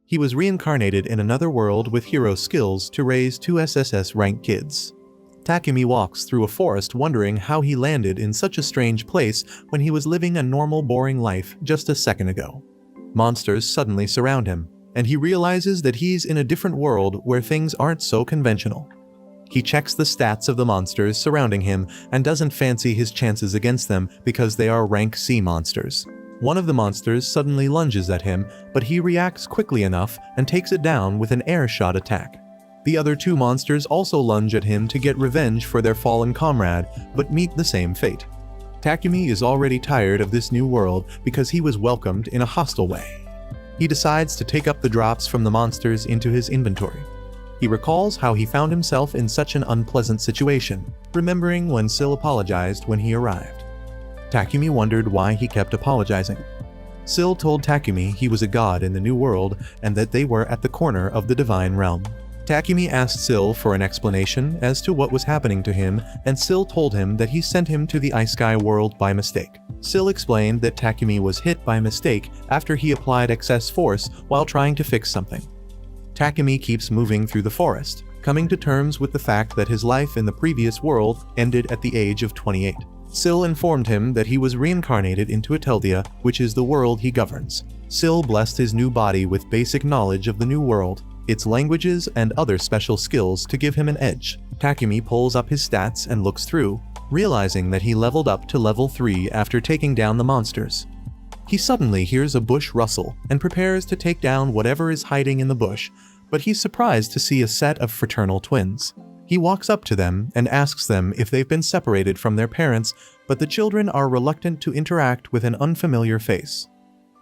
He was reincarnated in another world with hero skills to raise 2 SSS rank kids. Takumi walks through a forest wondering how he landed in such a strange place when he was living a normal boring life just a second ago. Monsters suddenly surround him, and he realizes that he's in a different world where things aren't so conventional. He checks the stats of the monsters surrounding him and doesn't fancy his chances against them because they are rank C monsters. One of the monsters suddenly lunges at him, but he reacts quickly enough and takes it down with an air shot attack. The other 2 monsters also lunge at him to get revenge for their fallen comrade, but meet the same fate. Takumi is already tired of this new world because he was welcomed in a hostile way. He decides to take up the drops from the monsters into his inventory. He recalls how he found himself in such an unpleasant situation, remembering when Sil apologized when he arrived. Takumi wondered why he kept apologizing. Sil told Takumi he was a god in the new world and that they were at the corner of the divine realm. Takumi asked Sil for an explanation as to what was happening to him, and Sil told him that he sent him to the Ice Sky world by mistake. Sil explained that Takumi was hit by mistake after he applied excess force while trying to fix something. Takumi keeps moving through the forest, coming to terms with the fact that his life in the previous world ended at the age of 28. Sil informed him that he was reincarnated into Ateldia, which is the world he governs. Sil blessed his new body with basic knowledge of the new world, its languages and other special skills to give him an edge. Takumi pulls up his stats and looks through, realizing that he leveled up to level 3 after taking down the monsters. He suddenly hears a bush rustle and prepares to take down whatever is hiding in the bush, but he's surprised to see a set of fraternal twins. He walks up to them and asks them if they've been separated from their parents, but the children are reluctant to interact with an unfamiliar face.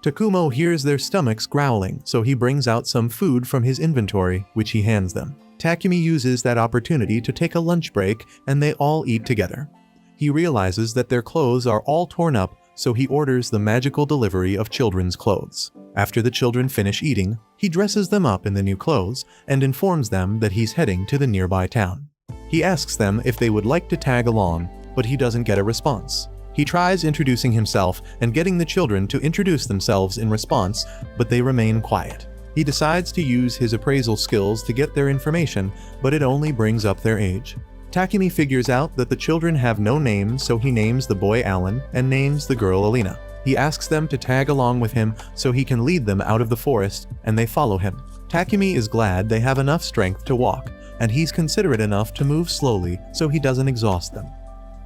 Takumo hears their stomachs growling, so he brings out some food from his inventory, which he hands them. Takumi uses that opportunity to take a lunch break, and they all eat together. He realizes that their clothes are all torn up, so he orders the magical delivery of children's clothes. After the children finish eating, he dresses them up in the new clothes and informs them that he's heading to the nearby town. He asks them if they would like to tag along, but he doesn't get a response. He tries introducing himself and getting the children to introduce themselves in response, but they remain quiet. He decides to use his appraisal skills to get their information, but it only brings up their age. Takumi figures out that the children have no names, so he names the boy Alan and names the girl Alina. He asks them to tag along with him so he can lead them out of the forest, and they follow him. Takumi is glad they have enough strength to walk, and he's considerate enough to move slowly so he doesn't exhaust them.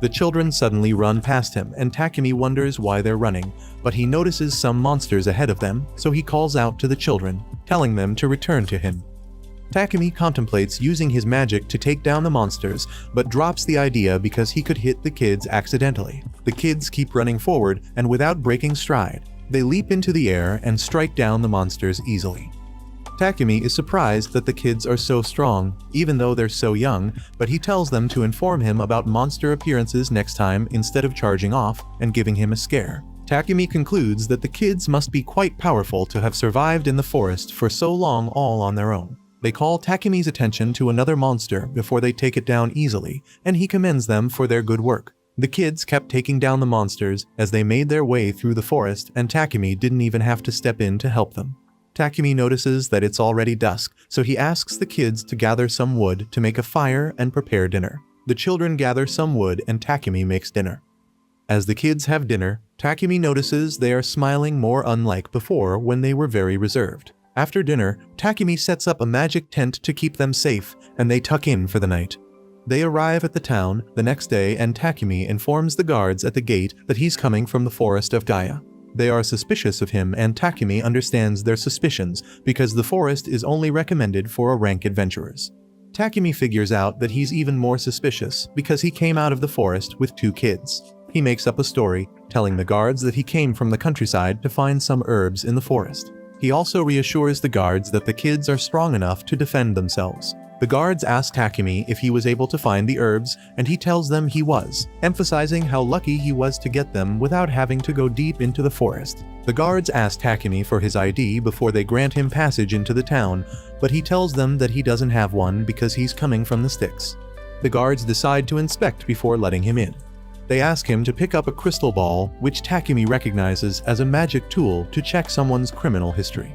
The children suddenly run past him, and Takumi wonders why they're running, but he notices some monsters ahead of them, so he calls out to the children, telling them to return to him. Takumi contemplates using his magic to take down the monsters, but drops the idea because he could hit the kids accidentally. The kids keep running forward, and without breaking stride, they leap into the air and strike down the monsters easily. Takumi is surprised that the kids are so strong, even though they're so young, but he tells them to inform him about monster appearances next time instead of charging off and giving him a scare. Takumi concludes that the kids must be quite powerful to have survived in the forest for so long all on their own. They call Takumi's attention to another monster before they take it down easily, and he commends them for their good work. The kids kept taking down the monsters as they made their way through the forest, and Takumi didn't even have to step in to help them. Takumi notices that it's already dusk, so he asks the kids to gather some wood to make a fire and prepare dinner. The children gather some wood and Takumi makes dinner. As the kids have dinner, Takumi notices they are smiling more unlike before when they were very reserved. After dinner, Takumi sets up a magic tent to keep them safe, and they tuck in for the night. They arrive at the town the next day, and Takumi informs the guards at the gate that he's coming from the forest of Gaia. They are suspicious of him, and Takumi understands their suspicions because the forest is only recommended for rank adventurers. Takumi figures out that he's even more suspicious because he came out of the forest with 2 kids. He makes up a story, telling the guards that he came from the countryside to find some herbs in the forest. He also reassures the guards that the kids are strong enough to defend themselves. The guards ask Takumi if he was able to find the herbs, and he tells them he was, emphasizing how lucky he was to get them without having to go deep into the forest. The guards ask Takumi for his ID before they grant him passage into the town, but he tells them that he doesn't have one because he's coming from the sticks. The guards decide to inspect before letting him in. They ask him to pick up a crystal ball, which Takumi recognizes as a magic tool to check someone's criminal history.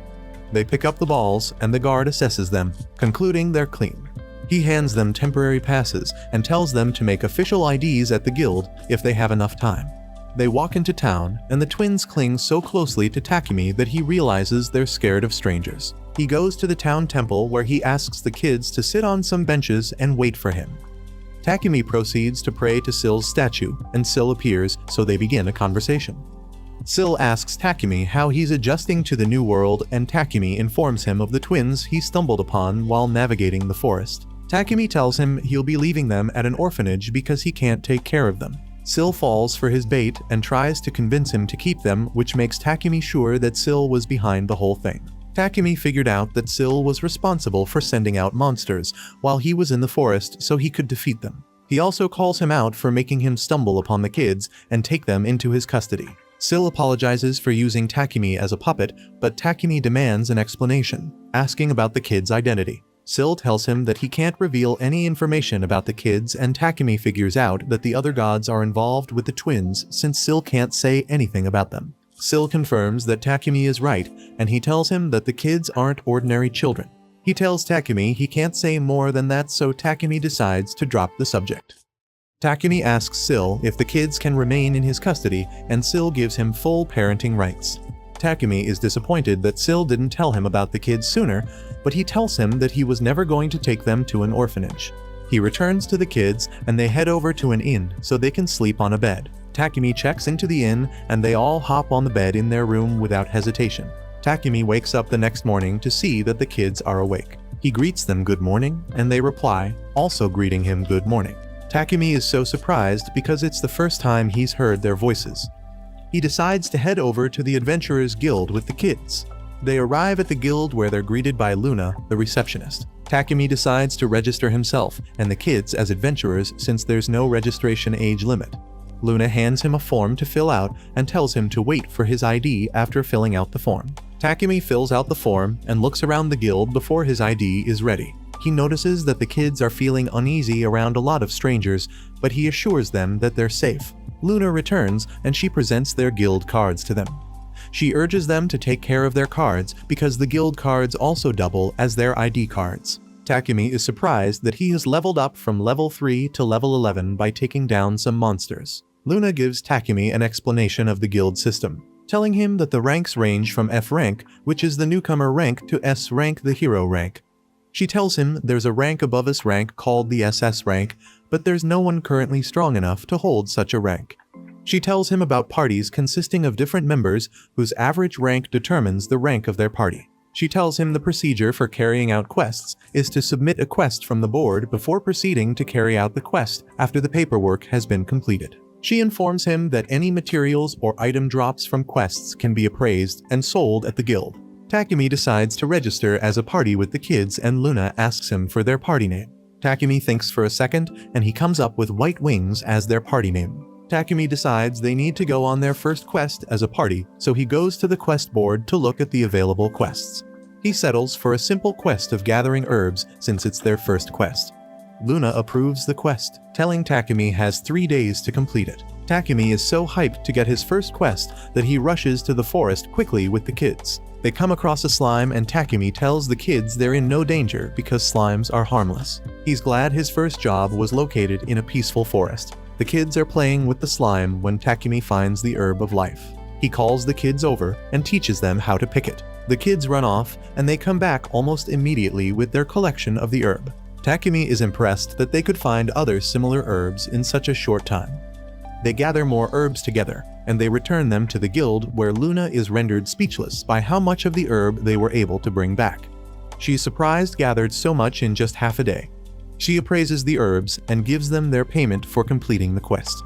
They pick up the balls and the guard assesses them, concluding they're clean. He hands them temporary passes and tells them to make official IDs at the guild if they have enough time. They walk into town, and the twins cling so closely to Takumi that he realizes they're scared of strangers. He goes to the town temple where he asks the kids to sit on some benches and wait for him. Takumi proceeds to pray to Sill's statue, and Sill appears, so they begin a conversation. Sill asks Takumi how he's adjusting to the new world, and Takumi informs him of the twins he stumbled upon while navigating the forest. Takumi tells him he'll be leaving them at an orphanage because he can't take care of them. Sill falls for his bait and tries to convince him to keep them, which makes Takumi sure that Sill was behind the whole thing. Takumi figured out that Sill was responsible for sending out monsters while he was in the forest so he could defeat them. He also calls him out for making him stumble upon the kids and take them into his custody. Sill apologizes for using Takumi as a puppet, but Takumi demands an explanation, asking about the kids' identity. Sill tells him that he can't reveal any information about the kids, and Takumi figures out that the other gods are involved with the twins since Sill can't say anything about them. Sill confirms that Takumi is right, and he tells him that the kids aren't ordinary children. He tells Takumi he can't say more than that, so Takumi decides to drop the subject. Takumi asks Sill if the kids can remain in his custody, and Sill gives him full parenting rights. Takumi is disappointed that Sill didn't tell him about the kids sooner, but he tells him that he was never going to take them to an orphanage. He returns to the kids, and they head over to an inn so they can sleep on a bed. Takumi checks into the inn, and they all hop on the bed in their room without hesitation. Takumi wakes up the next morning to see that the kids are awake. He greets them good morning, and they reply, also greeting him good morning. Takumi is so surprised because it's the first time he's heard their voices. He decides to head over to the Adventurers Guild with the kids. They arrive at the guild where they're greeted by Luna, the receptionist. Takumi decides to register himself and the kids as adventurers since there's no registration age limit. Luna hands him a form to fill out and tells him to wait for his ID after filling out the form. Takumi fills out the form and looks around the guild before his ID is ready. He notices that the kids are feeling uneasy around a lot of strangers, but he assures them that they're safe. Luna returns and she presents their guild cards to them. She urges them to take care of their cards because the guild cards also double as their ID cards. Takumi is surprised that he has leveled up from level 3 to level 11 by taking down some monsters. Luna gives Takumi an explanation of the guild system, telling him that the ranks range from F rank, which is the newcomer rank, to S rank, the hero rank. She tells him there's a rank above S rank called the SS rank, but there's no one currently strong enough to hold such a rank. She tells him about parties consisting of different members whose average rank determines the rank of their party. She tells him the procedure for carrying out quests is to submit a quest from the board before proceeding to carry out the quest after the paperwork has been completed. She informs him that any materials or item drops from quests can be appraised and sold at the guild. Takumi decides to register as a party with the kids, and Luna asks him for their party name. Takumi thinks for a second, and he comes up with White Wings as their party name. Takumi decides they need to go on their first quest as a party, so he goes to the quest board to look at the available quests. He settles for a simple quest of gathering herbs since it's their first quest. Luna approves the quest, telling Takumi has 3 days to complete it. Takumi is so hyped to get his first quest that he rushes to the forest quickly with the kids. They come across a slime, and Takumi tells the kids they're in no danger because slimes are harmless. He's glad his first job was located in a peaceful forest. The kids are playing with the slime when Takumi finds the herb of life. He calls the kids over and teaches them how to pick it. The kids run off, and they come back almost immediately with their collection of the herb. Takumi is impressed that they could find other similar herbs in such a short time. They gather more herbs together, and they return them to the guild, where Luna is rendered speechless by how much of the herb they were able to bring back. She's surprised gathered so much in just half a day. She appraises the herbs and gives them their payment for completing the quest.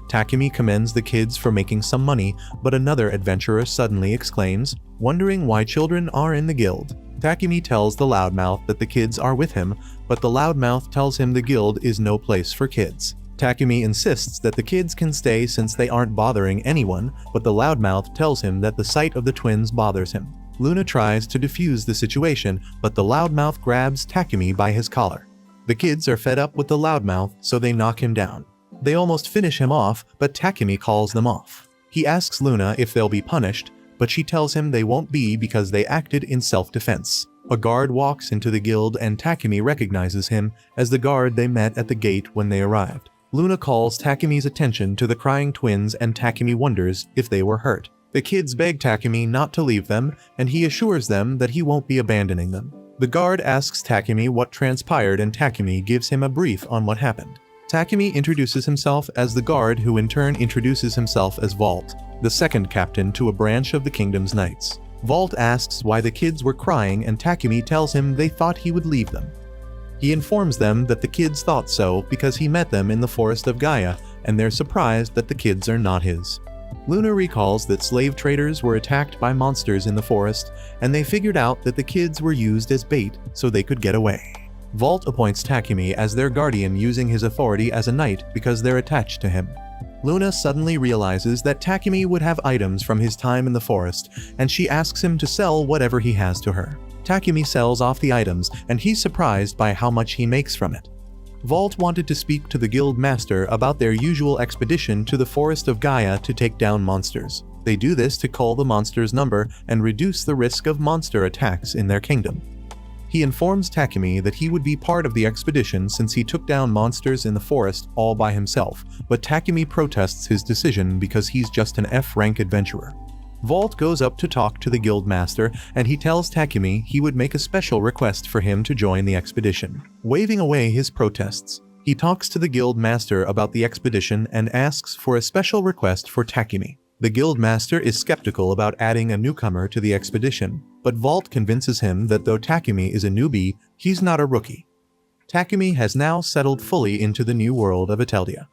Takumi commends the kids for making some money, but another adventurer suddenly exclaims, wondering why children are in the guild. Takumi tells the loudmouth that the kids are with him, but the loudmouth tells him the guild is no place for kids. Takumi insists that the kids can stay since they aren't bothering anyone, but the loudmouth tells him that the sight of the twins bothers him. Luna tries to defuse the situation, but the loudmouth grabs Takumi by his collar. The kids are fed up with the loudmouth, so they knock him down. They almost finish him off, but Takumi calls them off. He asks Luna if they'll be punished, but she tells him they won't be because they acted in self-defense. A guard walks into the guild and Takumi recognizes him as the guard they met at the gate when they arrived. Luna calls Takumi's attention to the crying twins and Takumi wonders if they were hurt. The kids beg Takumi not to leave them, and he assures them that he won't be abandoning them. The guard asks Takumi what transpired and Takumi gives him a brief on what happened. Takumi introduces himself as the guard, who in turn introduces himself as Vault, the second captain to a branch of the kingdom's knights. Vault asks why the kids were crying and Takumi tells him they thought he would leave them. He informs them that the kids thought so because he met them in the forest of Gaia, and they're surprised that the kids are not his. Luna recalls that slave traders were attacked by monsters in the forest, and they figured out that the kids were used as bait so they could get away. Vault appoints Takumi as their guardian, using his authority as a knight because they're attached to him. Luna suddenly realizes that Takumi would have items from his time in the forest, and she asks him to sell whatever he has to her. Takumi sells off the items, and he's surprised by how much he makes from it. Vault wanted to speak to the guild master about their usual expedition to the forest of Gaia to take down monsters. They do this to call the monster's number and reduce the risk of monster attacks in their kingdom. He informs Takumi that he would be part of the expedition since he took down monsters in the forest all by himself, but Takumi protests his decision because he's just an F-rank adventurer. Vault goes up to talk to the guild master, and he tells Takumi he would make a special request for him to join the expedition. Waving away his protests, he talks to the guild master about the expedition and asks for a special request for Takumi. The guild master is skeptical about adding a newcomer to the expedition, but Vault convinces him that though Takumi is a newbie, he's not a rookie. Takumi has now settled fully into the new world of Ateldia.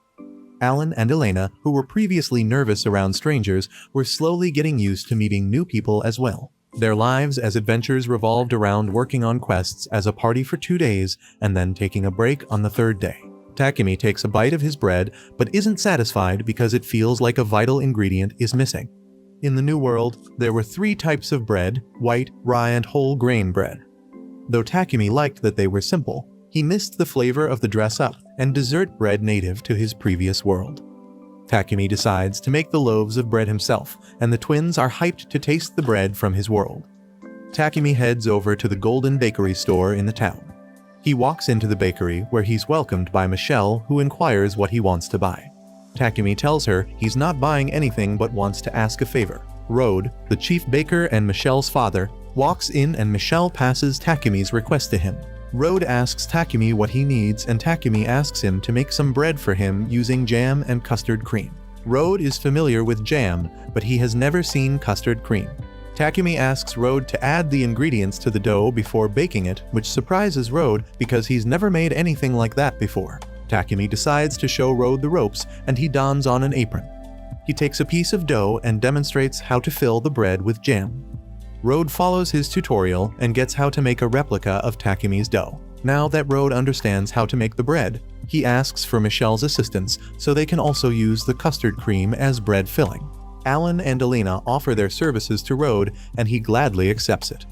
Alan and Elena, who were previously nervous around strangers, were slowly getting used to meeting new people as well. Their lives as adventurers revolved around working on quests as a party for 2 days and then taking a break on the 3rd day. Takumi takes a bite of his bread but isn't satisfied because it feels like a vital ingredient is missing. In the new world, there were 3 types of bread: white, rye, and whole grain bread. Though Takumi liked that they were simple, he missed the flavor of the dress-up and dessert bread native to his previous world. Takumi decides to make the loaves of bread himself, and the twins are hyped to taste the bread from his world. Takumi heads over to the Golden Bakery store in the town. He walks into the bakery where he's welcomed by Michelle, who inquires what he wants to buy. Takumi tells her he's not buying anything but wants to ask a favor. Rode, the chief baker and Michelle's father, walks in and Michelle passes Takumi's request to him. Rode asks Takumi what he needs and Takumi asks him to make some bread for him using jam and custard cream. Rode is familiar with jam, but he has never seen custard cream. Takumi asks Rode to add the ingredients to the dough before baking it, which surprises Rode because he's never made anything like that before. Takumi decides to show Rode the ropes and he dons on an apron. He takes a piece of dough and demonstrates how to fill the bread with jam. Rode follows his tutorial and gets how to make a replica of Takumi's dough. Now that Rode understands how to make the bread, he asks for Michelle's assistance so they can also use the custard cream as bread filling. Alan and Elena offer their services to Rode and he gladly accepts it.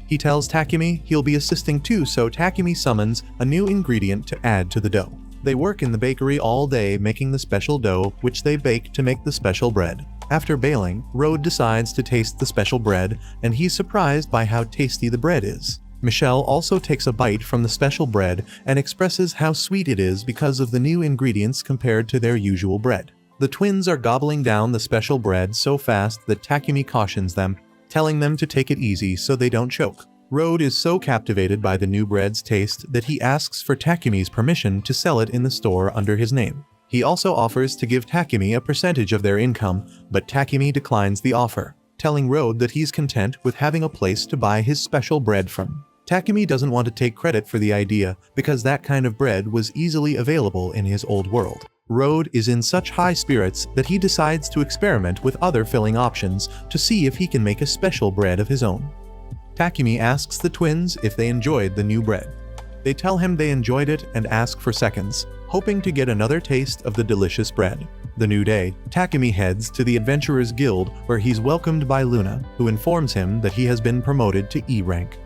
He tells Takumi he'll be assisting too, so Takumi summons a new ingredient to add to the dough. They work in the bakery all day making the special dough, which they bake to make the special bread. After bailing, Rode decides to taste the special bread, and he's surprised by how tasty the bread is. Michelle also takes a bite from the special bread and expresses how sweet it is because of the new ingredients compared to their usual bread. The twins are gobbling down the special bread so fast that Takumi cautions them, telling them to take it easy so they don't choke. Rode is so captivated by the new bread's taste that he asks for Takumi's permission to sell it in the store under his name. He also offers to give Takumi a percentage of their income, but Takumi declines the offer, telling Rode that he's content with having a place to buy his special bread from. Takumi doesn't want to take credit for the idea because that kind of bread was easily available in his old world. Rode is in such high spirits that he decides to experiment with other filling options to see if he can make a special bread of his own. Takumi asks the twins if they enjoyed the new bread. They tell him they enjoyed it and ask for seconds, hoping to get another taste of the delicious bread. The new day, Takumi heads to the Adventurers Guild where he's welcomed by Luna, who informs him that he has been promoted to E rank.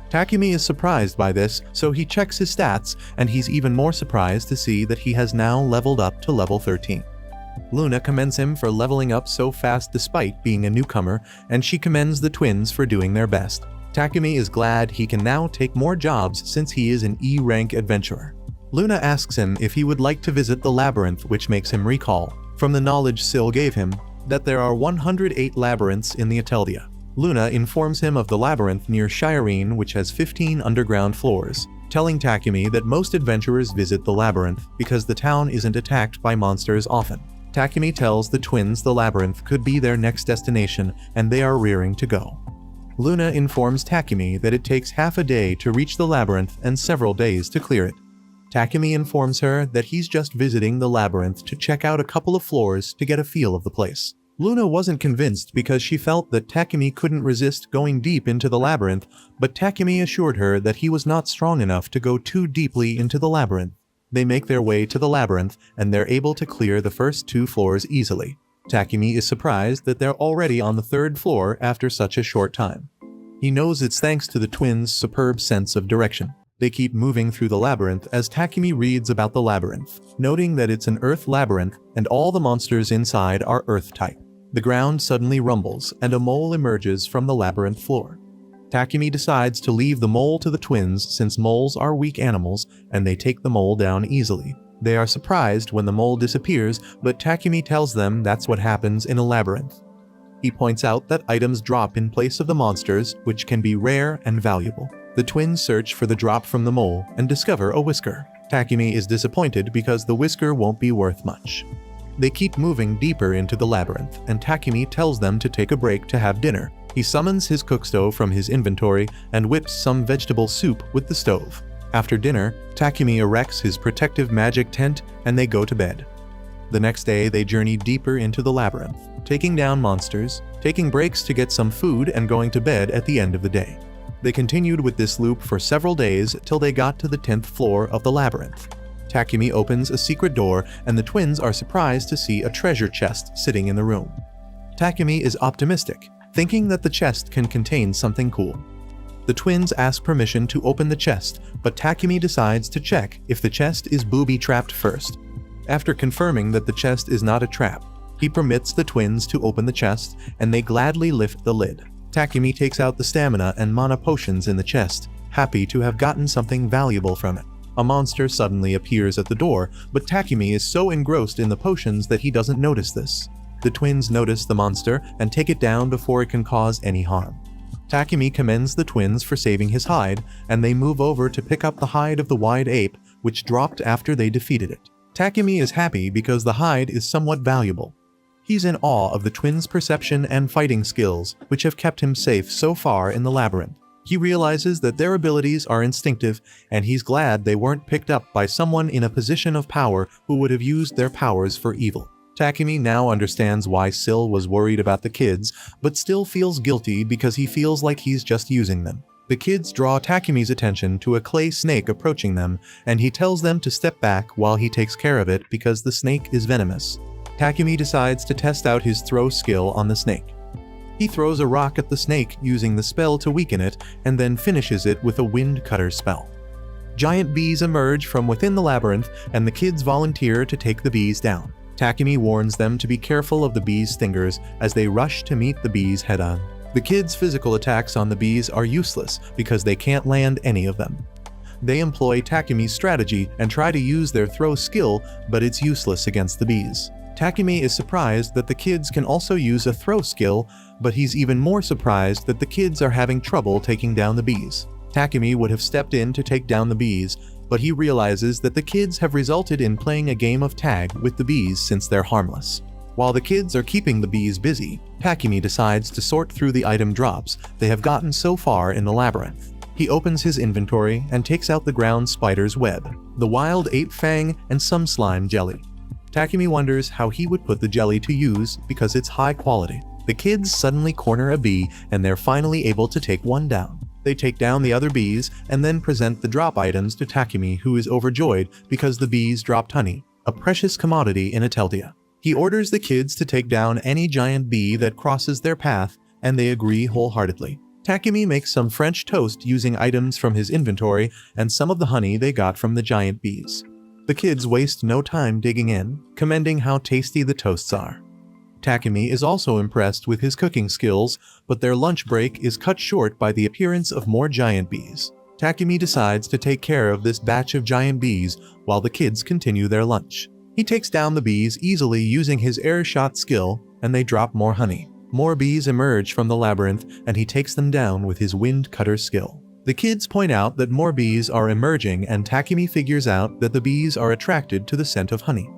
Takumi is surprised by this, so he checks his stats, and he's even more surprised to see that he has now leveled up to level 13. Luna commends him for leveling up so fast despite being a newcomer, and she commends the twins for doing their best. Takumi is glad he can now take more jobs since he is an E-rank adventurer. Luna asks him if he would like to visit the labyrinth, which makes him recall, from the knowledge Syl gave him, that there are 108 labyrinths in the Ateldia. Luna informs him of the labyrinth near Shireen, which has 15 underground floors, telling Takumi that most adventurers visit the labyrinth because the town isn't attacked by monsters often. Takumi tells the twins the labyrinth could be their next destination and they are rearing to go. Luna informs Takumi that it takes half a day to reach the labyrinth and several days to clear it. Takumi informs her that he's just visiting the labyrinth to check out a couple of floors to get a feel of the place. Luna wasn't convinced because she felt that Takumi couldn't resist going deep into the labyrinth, but Takumi assured her that he was not strong enough to go too deeply into the labyrinth. They make their way to the labyrinth and they're able to clear the first 2 floors easily. Takumi is surprised that they're already on the 3rd floor after such a short time. He knows it's thanks to the twins' superb sense of direction. They keep moving through the labyrinth as Takumi reads about the labyrinth, noting that it's an earth labyrinth and all the monsters inside are earth type. The ground suddenly rumbles and a mole emerges from the labyrinth floor. Takumi decides to leave the mole to the twins since moles are weak animals and they take the mole down easily. They are surprised when the mole disappears, but Takumi tells them that's what happens in a labyrinth. He points out that items drop in place of the monsters, which can be rare and valuable. The twins search for the drop from the mole and discover a whisker. Takumi is disappointed because the whisker won't be worth much. They keep moving deeper into the labyrinth, and Takumi tells them to take a break to have dinner. He summons his cook stove from his inventory and whips some vegetable soup with the stove. After dinner, Takumi erects his protective magic tent and they go to bed. The next day, they journey deeper into the labyrinth, taking down monsters, taking breaks to get some food and going to bed at the end of the day. They continued with this loop for several days till they got to the 10th floor of the labyrinth. Takumi opens a secret door and the twins are surprised to see a treasure chest sitting in the room. Takumi is optimistic, thinking that the chest can contain something cool. The twins ask permission to open the chest, but Takumi decides to check if the chest is booby-trapped first. After confirming that the chest is not a trap, he permits the twins to open the chest and they gladly lift the lid. Takumi takes out the stamina and mana potions in the chest, happy to have gotten something valuable from it. A monster suddenly appears at the door, but Takumi is so engrossed in the potions that he doesn't notice this. The twins notice the monster and take it down before it can cause any harm. Takumi commends the twins for saving his hide, and they move over to pick up the hide of the wide ape, which dropped after they defeated it. Takumi is happy because the hide is somewhat valuable. He's in awe of the twins' perception and fighting skills, which have kept him safe so far in the labyrinth. He realizes that their abilities are instinctive, and he's glad they weren't picked up by someone in a position of power who would have used their powers for evil. Takumi now understands why Syl was worried about the kids, but still feels guilty because he feels like he's just using them. The kids draw Takumi's attention to a clay snake approaching them, and he tells them to step back while he takes care of it because the snake is venomous. Takumi decides to test out his throw skill on the snake. He throws a rock at the snake using the spell to weaken it, and then finishes it with a wind cutter spell. Giant bees emerge from within the labyrinth, and the kids volunteer to take the bees down. Takumi warns them to be careful of the bees' stingers as they rush to meet the bees head-on. The kids' physical attacks on the bees are useless because they can't land any of them. They employ Takumi's strategy and try to use their throw skill, but it's useless against the bees. Takumi is surprised that the kids can also use a throw skill, but he's even more surprised that the kids are having trouble taking down the bees. Takumi would have stepped in to take down the bees, but he realizes that the kids have resulted in playing a game of tag with the bees since they're harmless. While the kids are keeping the bees busy, Takumi decides to sort through the item drops they have gotten so far in the labyrinth. He opens his inventory and takes out the ground spider's web, the wild ape fang, and some slime jelly. Takumi wonders how he would put the jelly to use because it's high quality. The kids suddenly corner a bee and they're finally able to take one down. They take down the other bees and then present the drop items to Takumi, who is overjoyed because the bees dropped honey, a precious commodity in Ateldia. He orders the kids to take down any giant bee that crosses their path, and they agree wholeheartedly. Takumi makes some French toast using items from his inventory and some of the honey they got from the giant bees. The kids waste no time digging in, commending how tasty the toasts are. Takumi is also impressed with his cooking skills, but their lunch break is cut short by the appearance of more giant bees. Takumi decides to take care of this batch of giant bees while the kids continue their lunch. He takes down the bees easily using his air shot skill, and they drop more honey. More bees emerge from the labyrinth, and he takes them down with his wind cutter skill. The kids point out that more bees are emerging, and Takumi figures out that the bees are attracted to the scent of honey.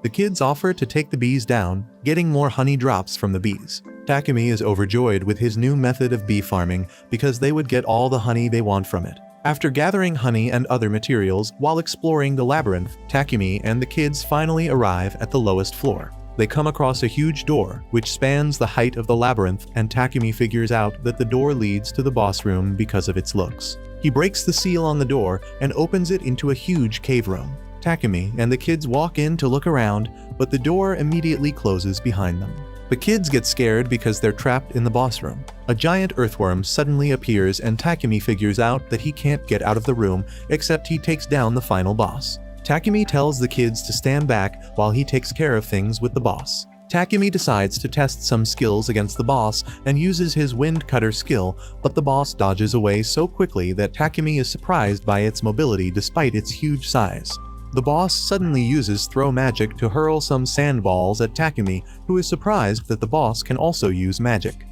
The kids offer to take the bees down, getting more honey drops from the bees. Takumi is overjoyed with his new method of bee farming because they would get all the honey they want from it. After gathering honey and other materials while exploring the labyrinth, Takumi and the kids finally arrive at the lowest floor. They come across a huge door, which spans the height of the labyrinth, and Takumi figures out that the door leads to the boss room because of its looks. He breaks the seal on the door and opens it into a huge cave room. Takumi and the kids walk in to look around, but the door immediately closes behind them. The kids get scared because they're trapped in the boss room. A giant earthworm suddenly appears, and Takumi figures out that he can't get out of the room except he takes down the final boss. Takumi tells the kids to stand back while he takes care of things with the boss. Takumi decides to test some skills against the boss and uses his wind cutter skill, but the boss dodges away so quickly that Takumi is surprised by its mobility despite its huge size. The boss suddenly uses throw magic to hurl some sandballs at Takumi, who is surprised that the boss can also use magic.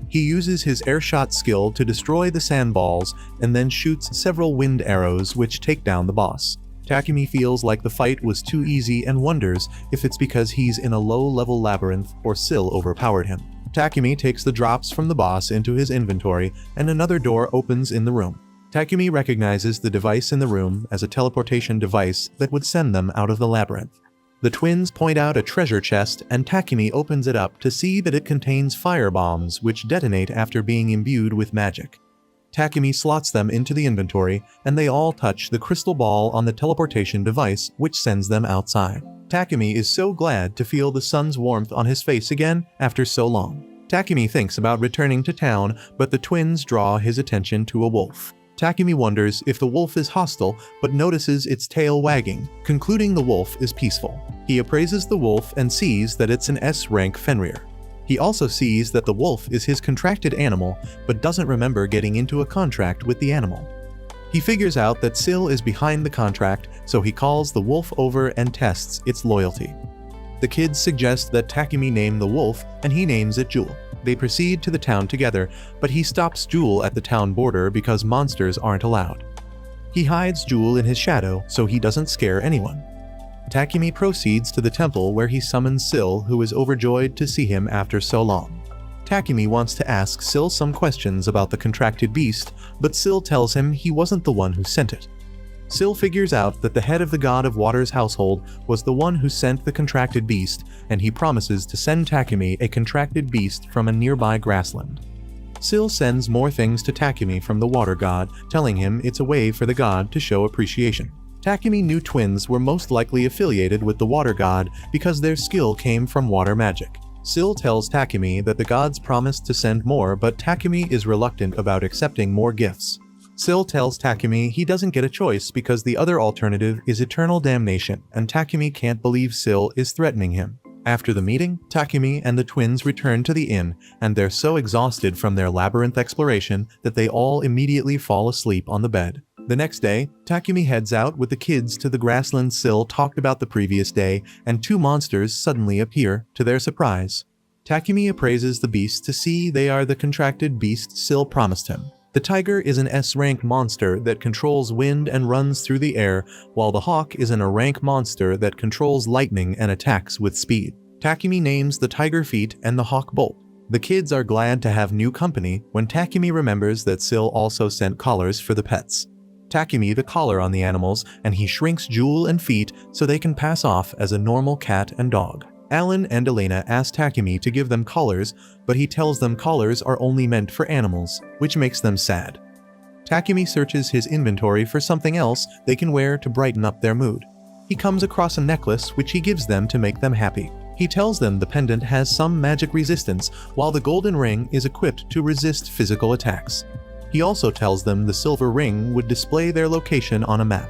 He uses his airshot skill to destroy the sandballs and then shoots several wind arrows which take down the boss. Takumi feels like the fight was too easy and wonders if it's because he's in a low-level labyrinth or Syl overpowered him. Takumi takes the drops from the boss into his inventory, and another door opens in the room. Takumi recognizes the device in the room as a teleportation device that would send them out of the labyrinth. The twins point out a treasure chest, and Takumi opens it up to see that it contains fire bombs which detonate after being imbued with magic. Takumi slots them into the inventory, and they all touch the crystal ball on the teleportation device, which sends them outside. Takumi is so glad to feel the sun's warmth on his face again after so long. Takumi thinks about returning to town, but the twins draw his attention to a wolf. Takumi wonders if the wolf is hostile, but notices its tail wagging, concluding the wolf is peaceful. He appraises the wolf and sees that it's an S-rank Fenrir. He also sees that the wolf is his contracted animal, but doesn't remember getting into a contract with the animal. He figures out that Syl is behind the contract, so he calls the wolf over and tests its loyalty. The kids suggest that Takumi name the wolf, and he names it Jewel. They proceed to the town together, but he stops Jewel at the town border because monsters aren't allowed. He hides Jewel in his shadow so he doesn't scare anyone. Takumi proceeds to the temple where he summons Syl, who is overjoyed to see him after so long. Takumi wants to ask Syl some questions about the contracted beast, but Syl tells him he wasn't the one who sent it. Syl figures out that the head of the god of water's household was the one who sent the contracted beast, and he promises to send Takumi a contracted beast from a nearby grassland. Syl sends more things to Takumi from the water god, telling him it's a way for the god to show appreciation. Takumi knew twins were most likely affiliated with the water god because their skill came from water magic. Syl tells Takumi that the gods promised to send more, but Takumi is reluctant about accepting more gifts. Syl tells Takumi he doesn't get a choice because the other alternative is eternal damnation, and Takumi can't believe Syl is threatening him. After the meeting, Takumi and the twins return to the inn, and they're so exhausted from their labyrinth exploration that they all immediately fall asleep on the bed. The next day, Takumi heads out with the kids to the grassland Syl talked about the previous day, and two monsters suddenly appear, to their surprise. Takumi appraises the beasts to see they are the contracted beast Syl promised him. The tiger is an S-rank monster that controls wind and runs through the air, while the hawk is an A-rank monster that controls lightning and attacks with speed. Takumi names the tiger Feet and the hawk Bolt. The kids are glad to have new company when Takumi remembers that Syl also sent collars for the pets. Takumi the collar on the animals, and he shrinks Jewel and Feet so they can pass off as a normal cat and dog. Alan and Elena ask Takumi to give them collars, but he tells them collars are only meant for animals, which makes them sad. Takumi searches his inventory for something else they can wear to brighten up their mood. He comes across a necklace which he gives them to make them happy. He tells them the pendant has some magic resistance, while the golden ring is equipped to resist physical attacks. He also tells them the silver ring would display their location on a map.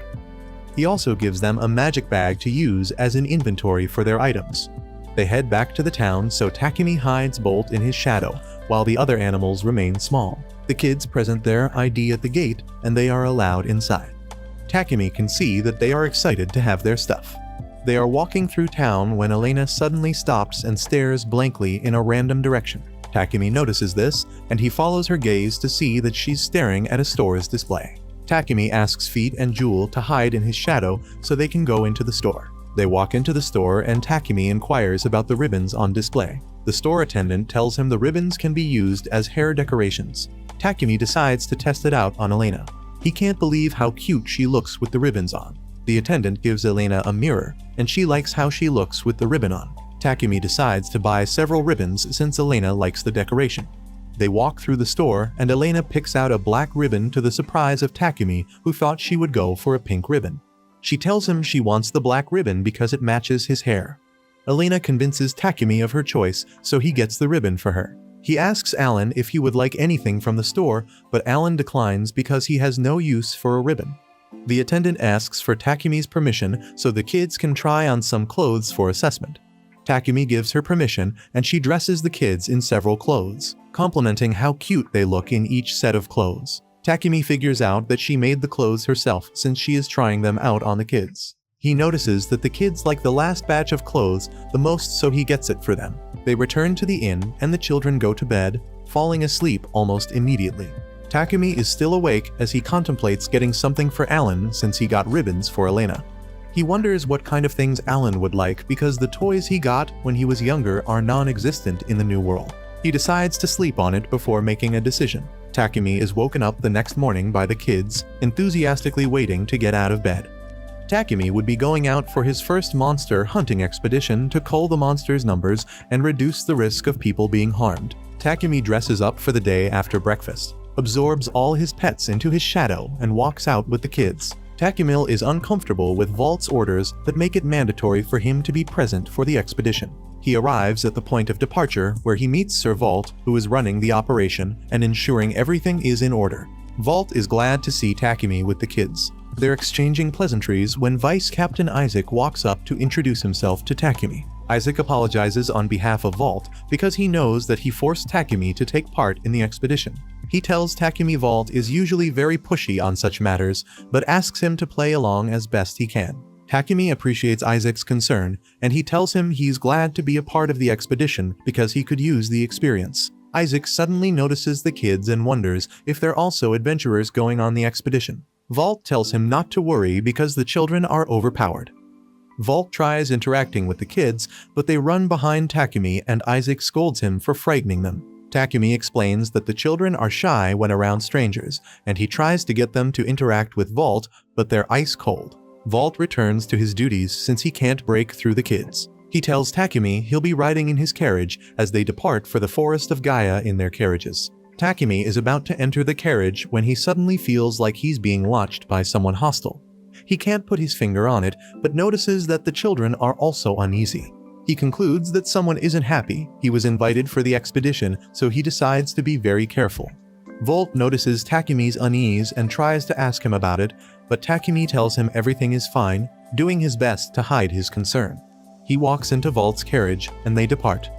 He also gives them a magic bag to use as an inventory for their items. They head back to the town, so Takumi hides Bolt in his shadow, while the other animals remain small. The kids present their ID at the gate, and they are allowed inside. Takumi can see that they are excited to have their stuff. They are walking through town when Elena suddenly stops and stares blankly in a random direction. Takumi notices this, and he follows her gaze to see that she's staring at a store's display. Takumi asks Feet and Jewel to hide in his shadow so they can go into the store. They walk into the store and Takumi inquires about the ribbons on display. The store attendant tells him the ribbons can be used as hair decorations. Takumi decides to test it out on Elena. He can't believe how cute she looks with the ribbons on. The attendant gives Elena a mirror, and she likes how she looks with the ribbon on. Takumi decides to buy several ribbons since Elena likes the decoration. They walk through the store, and Elena picks out a black ribbon to the surprise of Takumi, who thought she would go for a pink ribbon. She tells him she wants the black ribbon because it matches his hair. Elena convinces Takumi of her choice, so he gets the ribbon for her. He asks Alan if he would like anything from the store, but Alan declines because he has no use for a ribbon. The attendant asks for Takumi's permission so the kids can try on some clothes for assessment. Takumi gives her permission, and she dresses the kids in several clothes, complimenting how cute they look in each set of clothes. Takumi figures out that she made the clothes herself since she is trying them out on the kids. He notices that the kids like the last batch of clothes the most, so he gets it for them. They return to the inn, and the children go to bed, falling asleep almost immediately. Takumi is still awake as he contemplates getting something for Alan since he got ribbons for Elena. He wonders what kind of things Alan would like because the toys he got when he was younger are non-existent in the new world. He decides to sleep on it before making a decision. Takumi is woken up the next morning by the kids, enthusiastically waiting to get out of bed. Takumi would be going out for his first monster hunting expedition to cull the monsters' numbers and reduce the risk of people being harmed. Takumi dresses up for the day after breakfast, absorbs all his pets into his shadow, and walks out with the kids. Takumi is uncomfortable with Vault's orders that make it mandatory for him to be present for the expedition. He arrives at the point of departure where he meets Sir Vault, who is running the operation and ensuring everything is in order. Vault is glad to see Takumi with the kids. They're exchanging pleasantries when Vice Captain Isaac walks up to introduce himself to Takumi. Isaac apologizes on behalf of Vault because he knows that he forced Takumi to take part in the expedition. He tells Takumi Vault is usually very pushy on such matters, but asks him to play along as best he can. Takumi appreciates Isaac's concern, and he tells him he's glad to be a part of the expedition because he could use the experience. Isaac suddenly notices the kids and wonders if they're also adventurers going on the expedition. Vault tells him not to worry because the children are overpowered. Vault tries interacting with the kids, but they run behind Takumi and Isaac scolds him for frightening them. Takumi explains that the children are shy when around strangers, and he tries to get them to interact with Vault, but they're ice cold. Vault returns to his duties since he can't break through the kids. He tells Takumi he'll be riding in his carriage as they depart for the forest of Gaia in their carriages. Takumi is about to enter the carriage when he suddenly feels like he's being watched by someone hostile. He can't put his finger on it, but notices that the children are also uneasy. He concludes that someone isn't happy. He was invited for the expedition, so he decides to be very careful. Vault notices Takumi's unease and tries to ask him about it, but Takumi tells him everything is fine, doing his best to hide his concern. He walks into Vault's carriage, and they depart.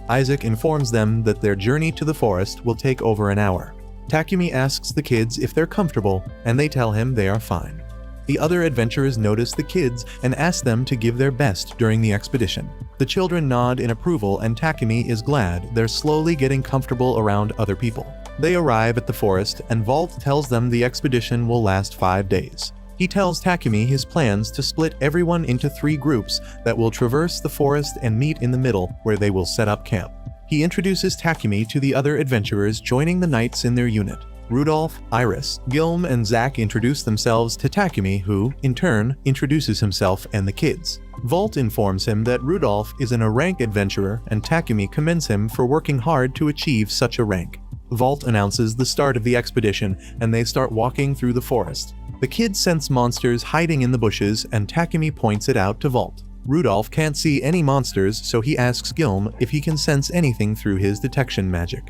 Isaac informs them that their journey to the forest will take over an hour. Takumi asks the kids if they're comfortable, and they tell him they are fine. The other adventurers notice the kids and ask them to give their best during the expedition. The children nod in approval, and Takumi is glad they're slowly getting comfortable around other people. They arrive at the forest, and Vault tells them the expedition will last 5 days. He tells Takumi his plans to split everyone into 3 groups that will traverse the forest and meet in the middle where they will set up camp. He introduces Takumi to the other adventurers joining the knights in their unit. Rudolph, Iris, Gilm, and Zack introduce themselves to Takumi, who, in turn, introduces himself and the kids. Vault informs him that Rudolph is a rank adventurer, and Takumi commends him for working hard to achieve such a rank. Vault announces the start of the expedition, and they start walking through the forest. The kids sense monsters hiding in the bushes, and Takumi points it out to Vault. Rudolph can't see any monsters, so he asks Gilm if he can sense anything through his detection magic.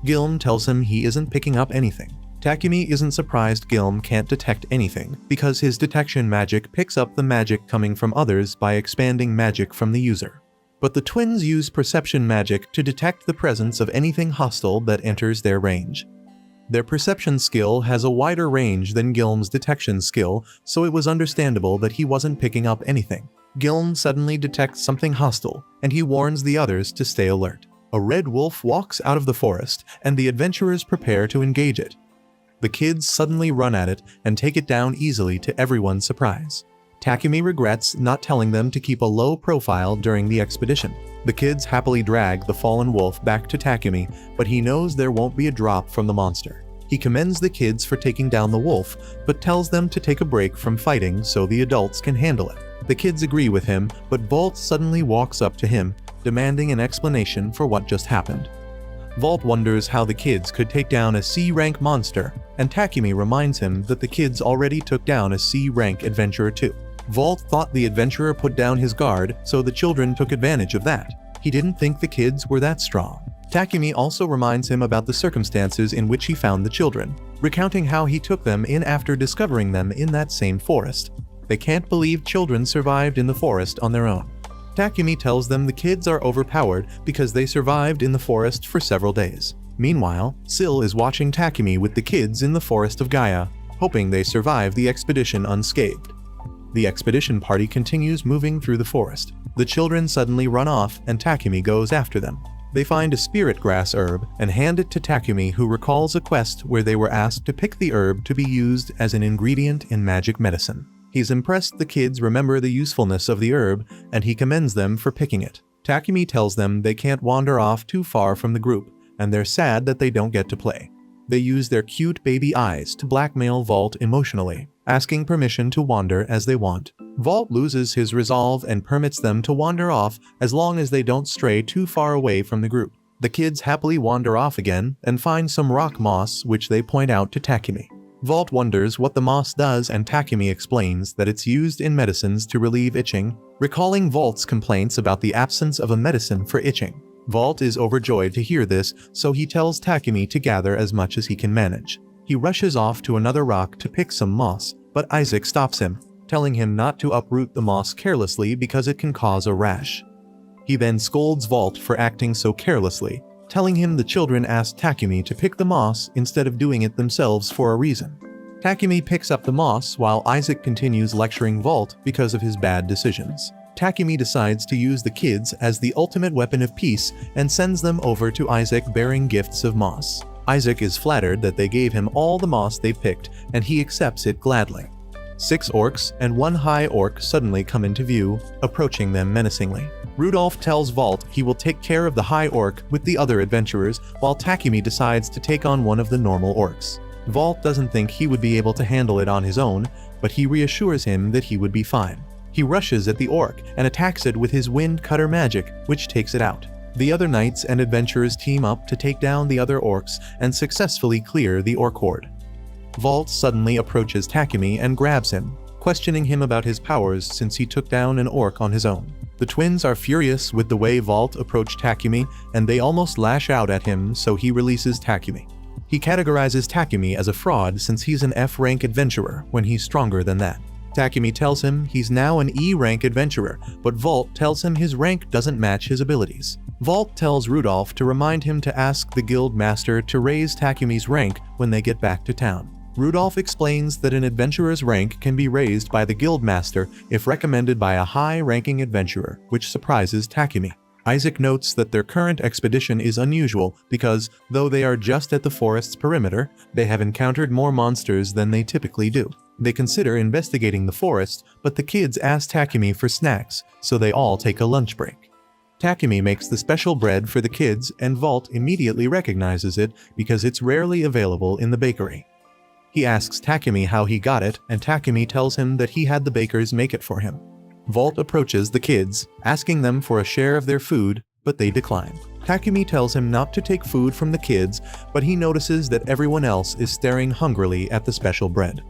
Gilm tells him he isn't picking up anything. Takumi isn't surprised Gilm can't detect anything, because his detection magic picks up the magic coming from others by expanding magic from the user. But the twins use perception magic to detect the presence of anything hostile that enters their range. Their perception skill has a wider range than Gilm's detection skill, so it was understandable that he wasn't picking up anything. Gilm suddenly detects something hostile, and he warns the others to stay alert. A red wolf walks out of the forest, and the adventurers prepare to engage it. The kids suddenly run at it and take it down easily to everyone's surprise. Takumi regrets not telling them to keep a low profile during the expedition. The kids happily drag the fallen wolf back to Takumi, but he knows there won't be a drop from the monster. He commends the kids for taking down the wolf, but tells them to take a break from fighting so the adults can handle it. The kids agree with him, but Vault suddenly walks up to him, demanding an explanation for what just happened. Vault wonders how the kids could take down a C-rank monster, and Takumi reminds him that the kids already took down a C-rank adventurer too. Vault thought the adventurer put down his guard, so the children took advantage of that. He didn't think the kids were that strong. Takumi also reminds him about the circumstances in which he found the children, recounting how he took them in after discovering them in that same forest. They can't believe children survived in the forest on their own. Takumi tells them the kids are overpowered because they survived in the forest for several days. Meanwhile, Syl is watching Takumi with the kids in the forest of Gaia, hoping they survive the expedition unscathed. The expedition party continues moving through the forest. The children suddenly run off and Takumi goes after them. They find a spirit grass herb and hand it to Takumi, who recalls a quest where they were asked to pick the herb to be used as an ingredient in magic medicine. He's impressed the kids remember the usefulness of the herb, and he commends them for picking it. Takumi tells them they can't wander off too far from the group, and they're sad that they don't get to play. They use their cute baby eyes to blackmail Vault emotionally, asking permission to wander as they want. Vault loses his resolve and permits them to wander off as long as they don't stray too far away from the group. The kids happily wander off again and find some rock moss, which they point out to Takumi. Vault wonders what the moss does, and Takumi explains that it's used in medicines to relieve itching, recalling Vault's complaints about the absence of a medicine for itching. Vault is overjoyed to hear this, so he tells Takumi to gather as much as he can manage. He rushes off to another rock to pick some moss, but Isaac stops him, telling him not to uproot the moss carelessly because it can cause a rash. He then scolds Vault for acting so carelessly, telling him the children asked Takumi to pick the moss instead of doing it themselves for a reason. Takumi picks up the moss while Isaac continues lecturing Vault because of his bad decisions. Takumi decides to use the kids as the ultimate weapon of peace and sends them over to Isaac bearing gifts of moss. Isaac is flattered that they gave him all the moss they picked, and he accepts it gladly. 6 orcs and 1 high orc suddenly come into view, approaching them menacingly. Rudolph tells Vault he will take care of the high orc with the other adventurers, while Takumi decides to take on one of the normal orcs. Vault doesn't think he would be able to handle it on his own, but he reassures him that he would be fine. He rushes at the orc and attacks it with his wind cutter magic, which takes it out. The other knights and adventurers team up to take down the other orcs and successfully clear the orc horde. Vault suddenly approaches Takumi and grabs him, questioning him about his powers since he took down an orc on his own. The twins are furious with the way Vault approached Takumi, and they almost lash out at him, so he releases Takumi. He categorizes Takumi as a fraud since he's an F-rank adventurer when he's stronger than that. Takumi tells him he's now an E-rank adventurer, but Vault tells him his rank doesn't match his abilities. Vault tells Rudolph to remind him to ask the guild master to raise Takumi's rank when they get back to town. Rudolph explains that an adventurer's rank can be raised by the guild master if recommended by a high-ranking adventurer, which surprises Takumi. Isaac notes that their current expedition is unusual because, though they are just at the forest's perimeter, they have encountered more monsters than they typically do. They consider investigating the forest, but the kids ask Takumi for snacks, so they all take a lunch break. Takumi makes the special bread for the kids, and Vault immediately recognizes it because it's rarely available in the bakery. He asks Takumi how he got it, and Takumi tells him that he had the bakers make it for him. Vault approaches the kids, asking them for a share of their food, but they decline. Takumi tells him not to take food from the kids, but he notices that everyone else is staring hungrily at the special bread.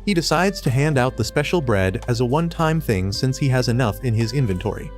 He decides to hand out the special bread as a one-time thing since he has enough in his inventory.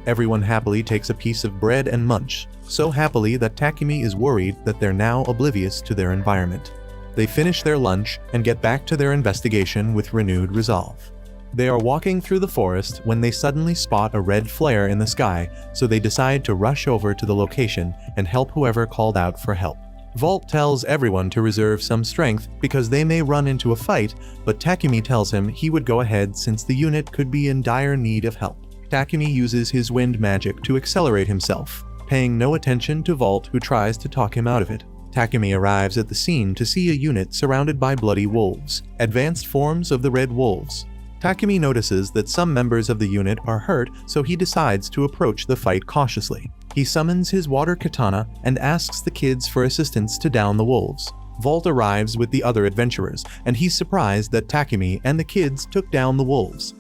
Everyone happily takes a piece of bread and munch, so happily that Takumi is worried that they're now oblivious to their environment. They finish their lunch and get back to their investigation with renewed resolve. They are walking through the forest when they suddenly spot a red flare in the sky, so they decide to rush over to the location and help whoever called out for help. Vault tells everyone to reserve some strength because they may run into a fight, but Takumi tells him he would go ahead since the unit could be in dire need of help. Takumi uses his wind magic to accelerate himself, paying no attention to Vault, who tries to talk him out of it. Takumi arrives at the scene to see a unit surrounded by bloody wolves, advanced forms of the Red Wolves. Takumi notices that some members of the unit are hurt, so he decides to approach the fight cautiously. He summons his water katana and asks the kids for assistance to down the wolves. Vault arrives with the other adventurers, and he's surprised that Takumi and the kids took down the wolves.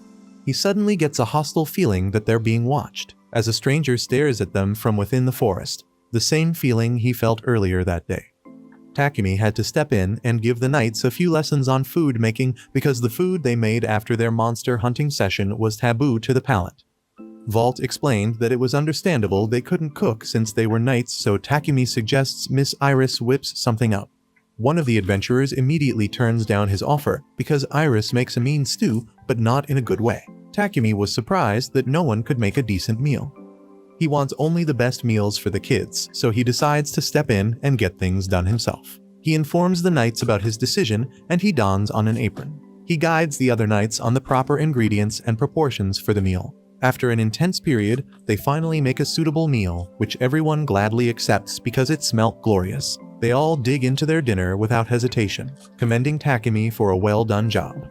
He suddenly gets a hostile feeling that they're being watched, as a stranger stares at them from within the forest, the same feeling he felt earlier that day. Takumi had to step in and give the knights a few lessons on food making because the food they made after their monster hunting session was taboo to the palate. Vault explained that it was understandable they couldn't cook since they were knights, so Takumi suggests Miss Iris whips something up. One of the adventurers immediately turns down his offer because Iris makes a mean stew, but not in a good way. Takumi was surprised that no one could make a decent meal. He wants only the best meals for the kids, so he decides to step in and get things done himself. He informs the knights about his decision, and he dons on an apron. He guides the other knights on the proper ingredients and proportions for the meal. After an intense period, they finally make a suitable meal, which everyone gladly accepts because it smelt glorious. They all dig into their dinner without hesitation, commending Takumi for a well-done job.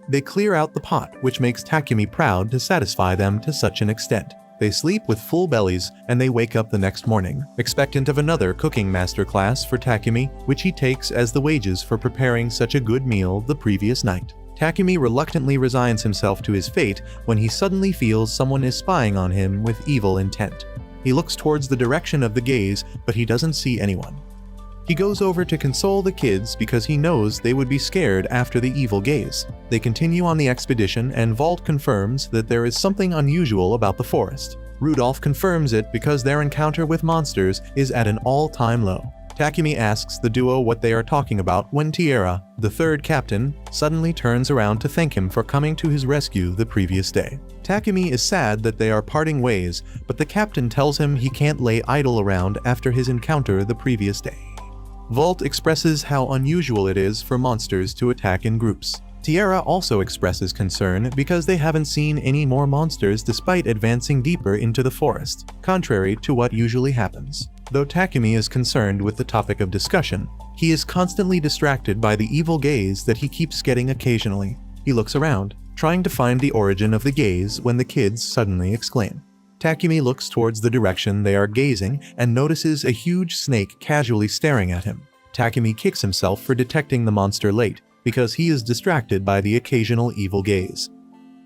They clear out the pot, which makes Takumi proud to satisfy them to such an extent. They sleep with full bellies, and they wake up the next morning, expectant of another cooking masterclass for Takumi, which he takes as the wages for preparing such a good meal the previous night. Takumi reluctantly resigns himself to his fate when he suddenly feels someone is spying on him with evil intent. He looks towards the direction of the gaze, but he doesn't see anyone. He goes over to console the kids because he knows they would be scared after the evil gaze. They continue on the expedition, and Vault confirms that there is something unusual about the forest. Rudolph confirms it because their encounter with monsters is at an all-time low. Takumi asks the duo what they are talking about when Tierra, the third captain, suddenly turns around to thank him for coming to his rescue the previous day. Takumi is sad that they are parting ways, but the captain tells him he can't lay idle around after his encounter the previous day. Vault expresses how unusual it is for monsters to attack in groups. Tierra also expresses concern because they haven't seen any more monsters despite advancing deeper into the forest, contrary to what usually happens. Though Takumi is concerned with the topic of discussion, he is constantly distracted by the evil gaze that he keeps getting occasionally. He looks around, trying to find the origin of the gaze when the kids suddenly exclaim. Takumi looks towards the direction they are gazing and notices a huge snake casually staring at him. Takumi kicks himself for detecting the monster late, because he is distracted by the occasional evil gaze.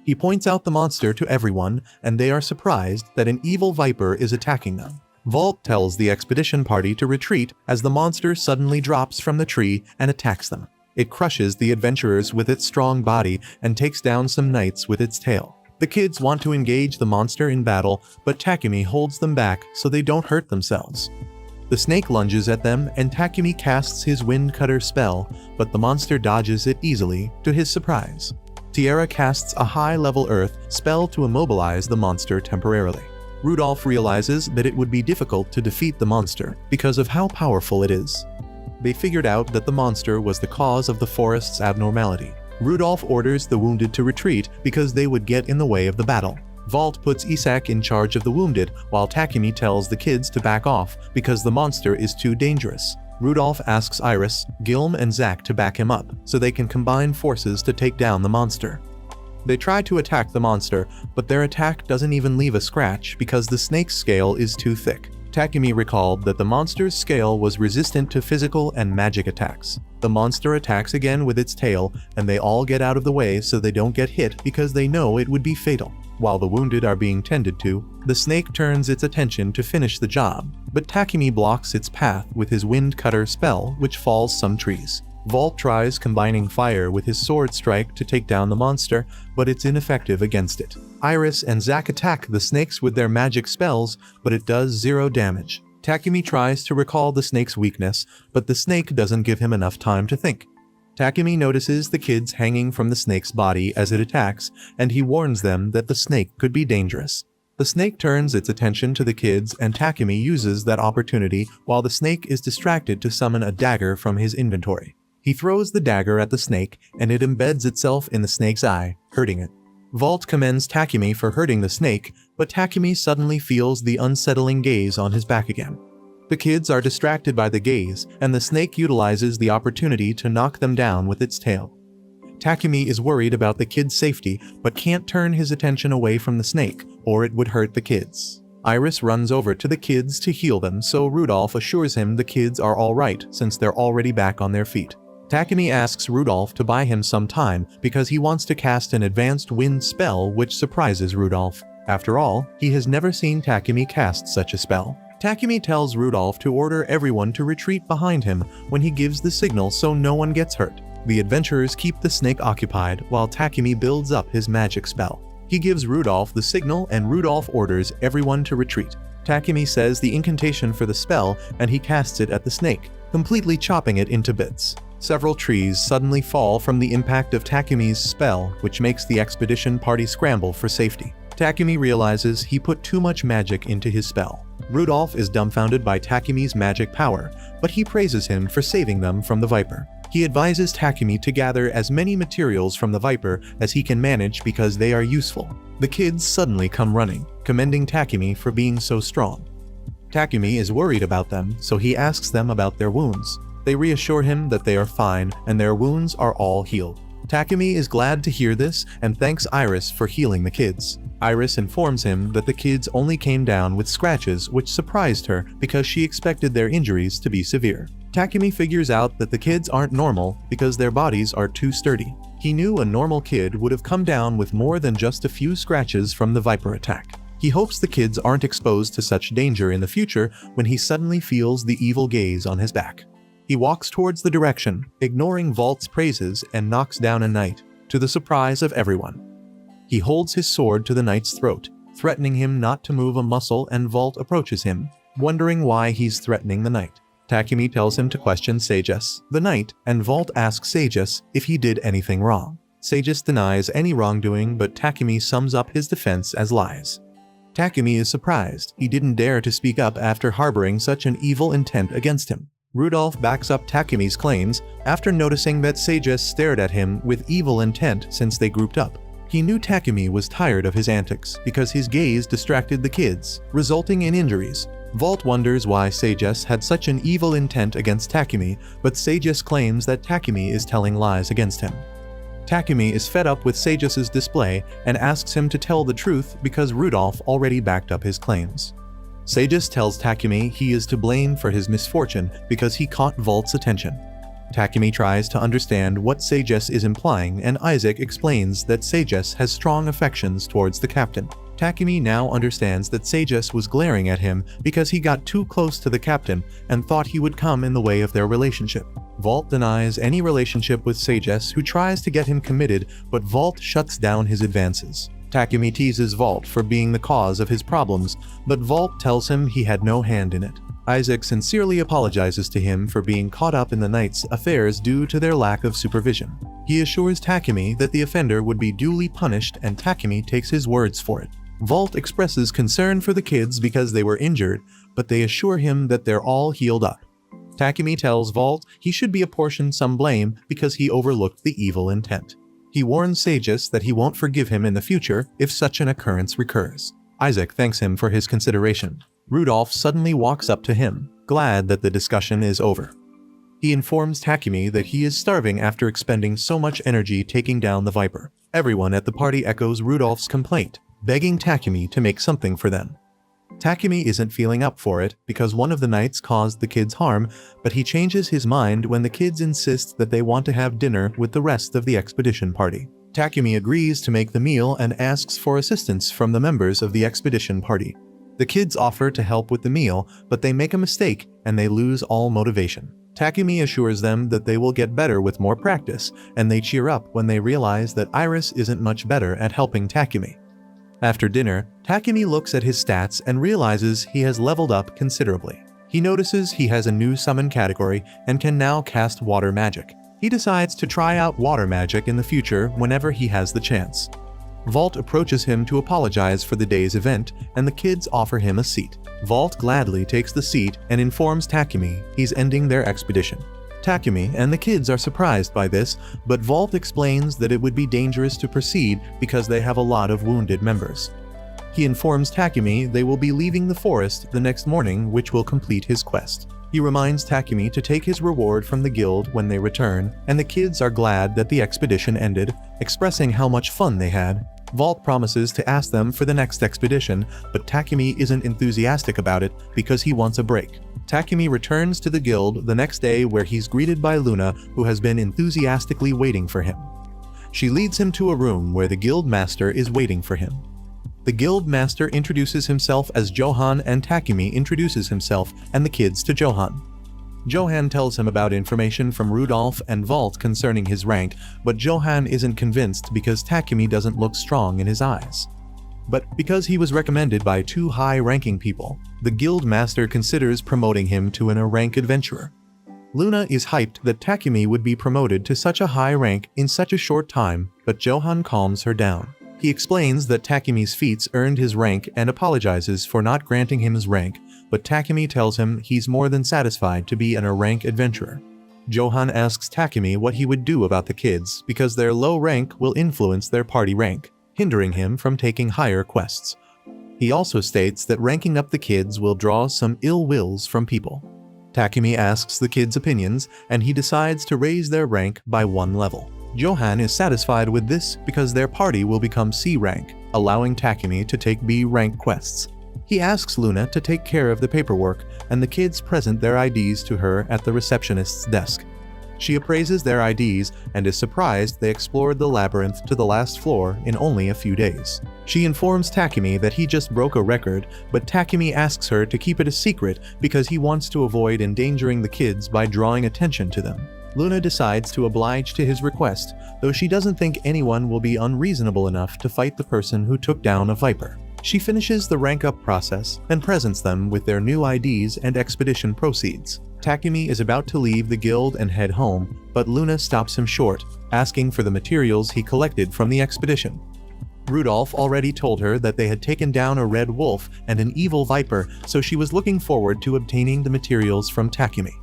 He points out the monster to everyone, and they are surprised that an evil viper is attacking them. Vault tells the expedition party to retreat as the monster suddenly drops from the tree and attacks them. It crushes the adventurers with its strong body and takes down some knights with its tail. The kids want to engage the monster in battle, but Takumi holds them back so they don't hurt themselves. The snake lunges at them, and Takumi casts his wind cutter spell, but the monster dodges it easily, to his surprise. Tierra casts a high-level earth spell to immobilize the monster temporarily. Rudolph realizes that it would be difficult to defeat the monster because of how powerful it is. They figured out that the monster was the cause of the forest's abnormality. Rudolph orders the wounded to retreat because they would get in the way of the battle. Vault puts Isak in charge of the wounded, while Takumi tells the kids to back off because the monster is too dangerous. Rudolph asks Iris, Gilm, and Zack to back him up so they can combine forces to take down the monster. They try to attack the monster, but their attack doesn't even leave a scratch because the snake's scale is too thick. Takumi recalled that the monster's scale was resistant to physical and magic attacks. The monster attacks again with its tail, and they all get out of the way so they don't get hit because they know it would be fatal. While the wounded are being tended to, the snake turns its attention to finish the job, but Takumi blocks its path with his wind cutter spell, which falls some trees. Vault tries combining fire with his sword strike to take down the monster, but it's ineffective against it. Iris and Zack attack the snakes with their magic spells, but it does 0 damage. Takumi tries to recall the snake's weakness, but the snake doesn't give him enough time to think. Takumi notices the kids hanging from the snake's body as it attacks, and he warns them that the snake could be dangerous. The snake turns its attention to the kids, and Takumi uses that opportunity while the snake is distracted to summon a dagger from his inventory. He throws the dagger at the snake, and it embeds itself in the snake's eye, hurting it. Vault commends Takumi for hurting the snake, but Takumi suddenly feels the unsettling gaze on his back again. The kids are distracted by the gaze, and the snake utilizes the opportunity to knock them down with its tail. Takumi is worried about the kids' safety, but can't turn his attention away from the snake, or it would hurt the kids. Iris runs over to the kids to heal them, so Rudolph assures him the kids are alright since they're already back on their feet. Takumi asks Rudolph to buy him some time because he wants to cast an advanced wind spell, which surprises Rudolph. After all, he has never seen Takumi cast such a spell. Takumi tells Rudolph to order everyone to retreat behind him when he gives the signal so no one gets hurt. The adventurers keep the snake occupied while Takumi builds up his magic spell. He gives Rudolph the signal and Rudolph orders everyone to retreat. Takumi says the incantation for the spell and he casts it at the snake, completely chopping it into bits. Several trees suddenly fall from the impact of Takumi's spell, which makes the expedition party scramble for safety. Takumi realizes he put too much magic into his spell. Rudolph is dumbfounded by Takumi's magic power, but he praises him for saving them from the Viper. He advises Takumi to gather as many materials from the Viper as he can manage because they are useful. The kids suddenly come running, commending Takumi for being so strong. Takumi is worried about them, so he asks them about their wounds. They reassure him that they are fine and their wounds are all healed. Takumi is glad to hear this and thanks Iris for healing the kids. Iris informs him that the kids only came down with scratches, which surprised her because she expected their injuries to be severe. Takumi figures out that the kids aren't normal because their bodies are too sturdy. He knew a normal kid would have come down with more than just a few scratches from the Viper attack. He hopes the kids aren't exposed to such danger in the future when he suddenly feels the evil gaze on his back. He walks towards the direction, ignoring Vault's praises, and knocks down a knight, to the surprise of everyone. He holds his sword to the knight's throat, threatening him not to move a muscle, and Vault approaches him, wondering why he's threatening the knight. Takumi tells him to question Sages, the knight, and Vault asks Sages if he did anything wrong. Sages denies any wrongdoing, but Takumi sums up his defense as lies. Takumi is surprised. He didn't dare to speak up after harboring such an evil intent against him. Rudolph backs up Takumi's claims after noticing that Sages stared at him with evil intent since they grouped up. He knew Takumi was tired of his antics because his gaze distracted the kids, resulting in injuries. Vault wonders why Sages had such an evil intent against Takumi, but Sages claims that Takumi is telling lies against him. Takumi is fed up with Sages' display and asks him to tell the truth because Rudolph already backed up his claims. Sages tells Takumi he is to blame for his misfortune because he caught Vault's attention. Takumi tries to understand what Sages is implying, and Isaac explains that Sages has strong affections towards the captain. Takumi now understands that Sages was glaring at him because he got too close to the captain and thought he would come in the way of their relationship. Vault denies any relationship with Sages, who tries to get him committed, but Vault shuts down his advances. Takumi teases Vault for being the cause of his problems, but Vault tells him he had no hand in it. Isaac sincerely apologizes to him for being caught up in the knight's affairs due to their lack of supervision. He assures Takumi that the offender would be duly punished, and Takumi takes his words for it. Vault expresses concern for the kids because they were injured, but they assure him that they're all healed up. Takumi tells Vault he should be apportioned some blame because he overlooked the evil intent. He warns Sages that he won't forgive him in the future if such an occurrence recurs. Isaac thanks him for his consideration. Rudolph suddenly walks up to him, glad that the discussion is over. He informs Takumi that he is starving after expending so much energy taking down the Viper. Everyone at the party echoes Rudolph's complaint, begging Takumi to make something for them. Takumi isn't feeling up for it because one of the knights caused the kids harm, but he changes his mind when the kids insist that they want to have dinner with the rest of the expedition party. Takumi agrees to make the meal and asks for assistance from the members of the expedition party. The kids offer to help with the meal, but they make a mistake and they lose all motivation. Takumi assures them that they will get better with more practice, and they cheer up when they realize that Iris isn't much better at helping Takumi. After dinner, Takumi looks at his stats and realizes he has leveled up considerably. He notices he has a new summon category and can now cast water magic. He decides to try out water magic in the future whenever he has the chance. Vault approaches him to apologize for the day's event, and the kids offer him a seat. Vault gladly takes the seat and informs Takumi he's ending their expedition. Takumi and the kids are surprised by this, but Vault explains that it would be dangerous to proceed because they have a lot of wounded members. He informs Takumi they will be leaving the forest the next morning, which will complete his quest. He reminds Takumi to take his reward from the guild when they return, and the kids are glad that the expedition ended, expressing how much fun they had. Vault promises to ask them for the next expedition, but Takumi isn't enthusiastic about it because he wants a break. Takumi returns to the guild the next day where he's greeted by Luna, who has been enthusiastically waiting for him. She leads him to a room where the guild master is waiting for him. The guild master introduces himself as Johan, and Takumi introduces himself and the kids to Johan. Johan tells him about information from Rudolph and Vault concerning his rank, but Johan isn't convinced because Takumi doesn't look strong in his eyes. But because he was recommended by two high-ranking people, the guild master considers promoting him to a rank adventurer. Luna is hyped that Takumi would be promoted to such a high rank in such a short time, but Johan calms her down. He explains that Takumi's feats earned his rank and apologizes for not granting him his rank, but Takumi tells him he's more than satisfied to be a rank adventurer. Johan asks Takumi what he would do about the kids because their low rank will influence their party rank, hindering him from taking higher quests. He also states that ranking up the kids will draw some ill wills from people. Takumi asks the kids' opinions, and he decides to raise their rank by 1 level. Johan is satisfied with this because their party will become C rank, allowing Takumi to take B rank quests. He asks Luna to take care of the paperwork, and the kids present their IDs to her at the receptionist's desk. She appraises their IDs and is surprised they explored the labyrinth to the last floor in only a few days. She informs Takumi that he just broke a record, but Takumi asks her to keep it a secret because he wants to avoid endangering the kids by drawing attention to them. Luna decides to oblige to his request, though she doesn't think anyone will be unreasonable enough to fight the person who took down a viper. She finishes the rank-up process and presents them with their new IDs and expedition proceeds. Takumi is about to leave the guild and head home, but Luna stops him short, asking for the materials he collected from the expedition. Rudolph already told her that they had taken down a red wolf and an evil viper, so she was looking forward to obtaining the materials from Takumi.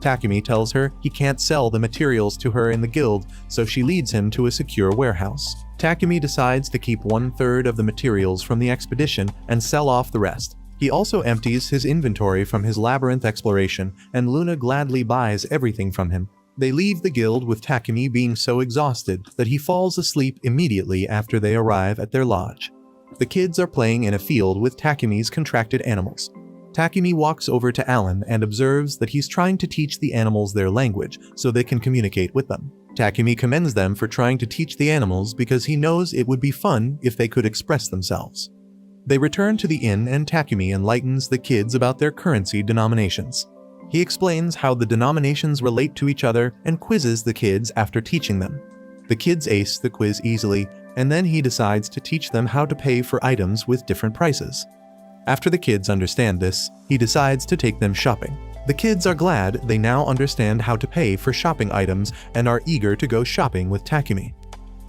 Takumi tells her he can't sell the materials to her in the guild, so she leads him to a secure warehouse. Takumi decides to keep 1/3 of the materials from the expedition and sell off the rest. He also empties his inventory from his labyrinth exploration, and Luna gladly buys everything from him. They leave the guild with Takumi being so exhausted that he falls asleep immediately after they arrive at their lodge. The kids are playing in a field with Takumi's contracted animals. Takumi walks over to Alan and observes that he's trying to teach the animals their language so they can communicate with them. Takumi commends them for trying to teach the animals because he knows it would be fun if they could express themselves. They return to the inn and Takumi enlightens the kids about their currency denominations. He explains how the denominations relate to each other and quizzes the kids after teaching them. The kids ace the quiz easily, and then he decides to teach them how to pay for items with different prices. After the kids understand this, he decides to take them shopping. The kids are glad they now understand how to pay for shopping items and are eager to go shopping with Takumi.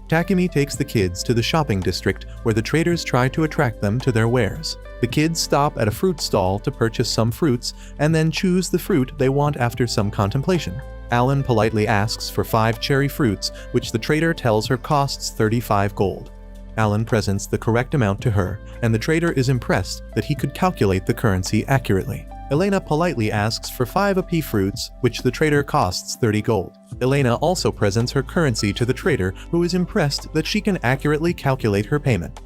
Takumi takes the kids to the shopping district where the traders try to attract them to their wares. The kids stop at a fruit stall to purchase some fruits and then choose the fruit they want after some contemplation. Alan politely asks for 5 cherry fruits, which the trader tells her costs 35 gold. Alan presents the correct amount to her, and the trader is impressed that he could calculate the currency accurately. Elena politely asks for 5 AP fruits, which the trader costs 30 gold. Elena also presents her currency to the trader, who is impressed that she can accurately calculate her payment.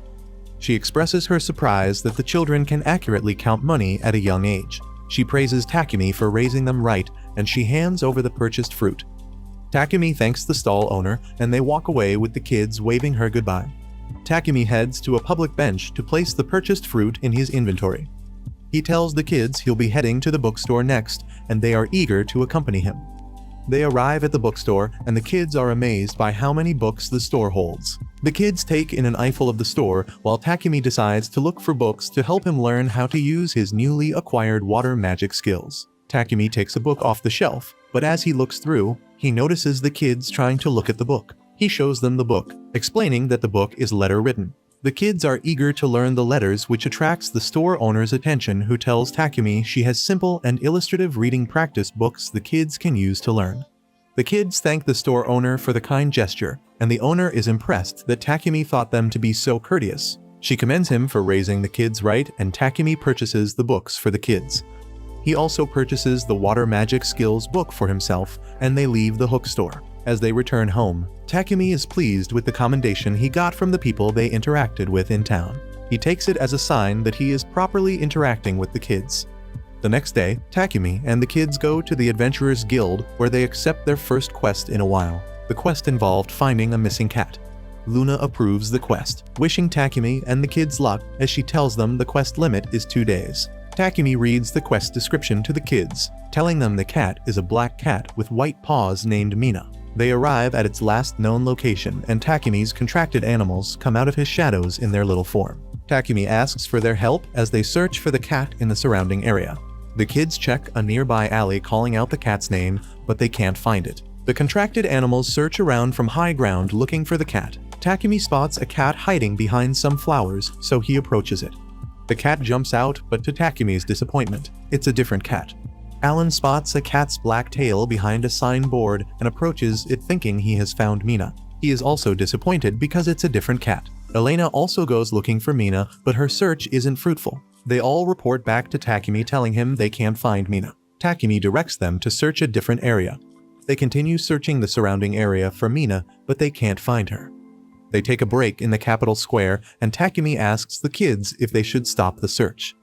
She expresses her surprise that the children can accurately count money at a young age. She praises Takumi for raising them right, and she hands over the purchased fruit. Takumi thanks the stall owner, and they walk away with the kids waving her goodbye. Takumi heads to a public bench to place the purchased fruit in his inventory. He tells the kids he'll be heading to the bookstore next, and they are eager to accompany him. They arrive at the bookstore, and the kids are amazed by how many books the store holds. The kids take in an eyeful of the store, while Takumi decides to look for books to help him learn how to use his newly acquired water magic skills. Takumi takes a book off the shelf, but as he looks through, he notices the kids trying to look at the book. He shows them the book, explaining that the book is letter written. The kids are eager to learn the letters, which attracts the store owner's attention, who tells Takumi she has simple and illustrative reading practice books the kids can use to learn. The kids thank the store owner for the kind gesture, and the owner is impressed that Takumi thought them to be so courteous. She commends him for raising the kids right, and Takumi purchases the books for the kids. He also purchases the water magic skills book for himself, and they leave the hook store. As they return home, Takumi is pleased with the commendation he got from the people they interacted with in town. He takes it as a sign that he is properly interacting with the kids. The next day, Takumi and the kids go to the Adventurers Guild, where they accept their first quest in a while. The quest involved finding a missing cat. Luna approves the quest, wishing Takumi and the kids luck as she tells them the quest limit is 2 days. Takumi reads the quest description to the kids, telling them the cat is a black cat with white paws named Mina. They arrive at its last known location, and Takumi's contracted animals come out of his shadows in their little form. Takumi asks for their help as they search for the cat in the surrounding area. The kids check a nearby alley calling out the cat's name, but they can't find it. The contracted animals search around from high ground looking for the cat. Takumi spots a cat hiding behind some flowers, so he approaches it. The cat jumps out, but to Takumi's disappointment, it's a different cat. Alan spots a cat's black tail behind a signboard and approaches it thinking he has found Mina. He is also disappointed because it's a different cat. Elena also goes looking for Mina, but her search isn't fruitful. They all report back to Takumi telling him they can't find Mina. Takumi directs them to search a different area. They continue searching the surrounding area for Mina, but they can't find her. They take a break in the capital square, and Takumi asks the kids if they should stop the search.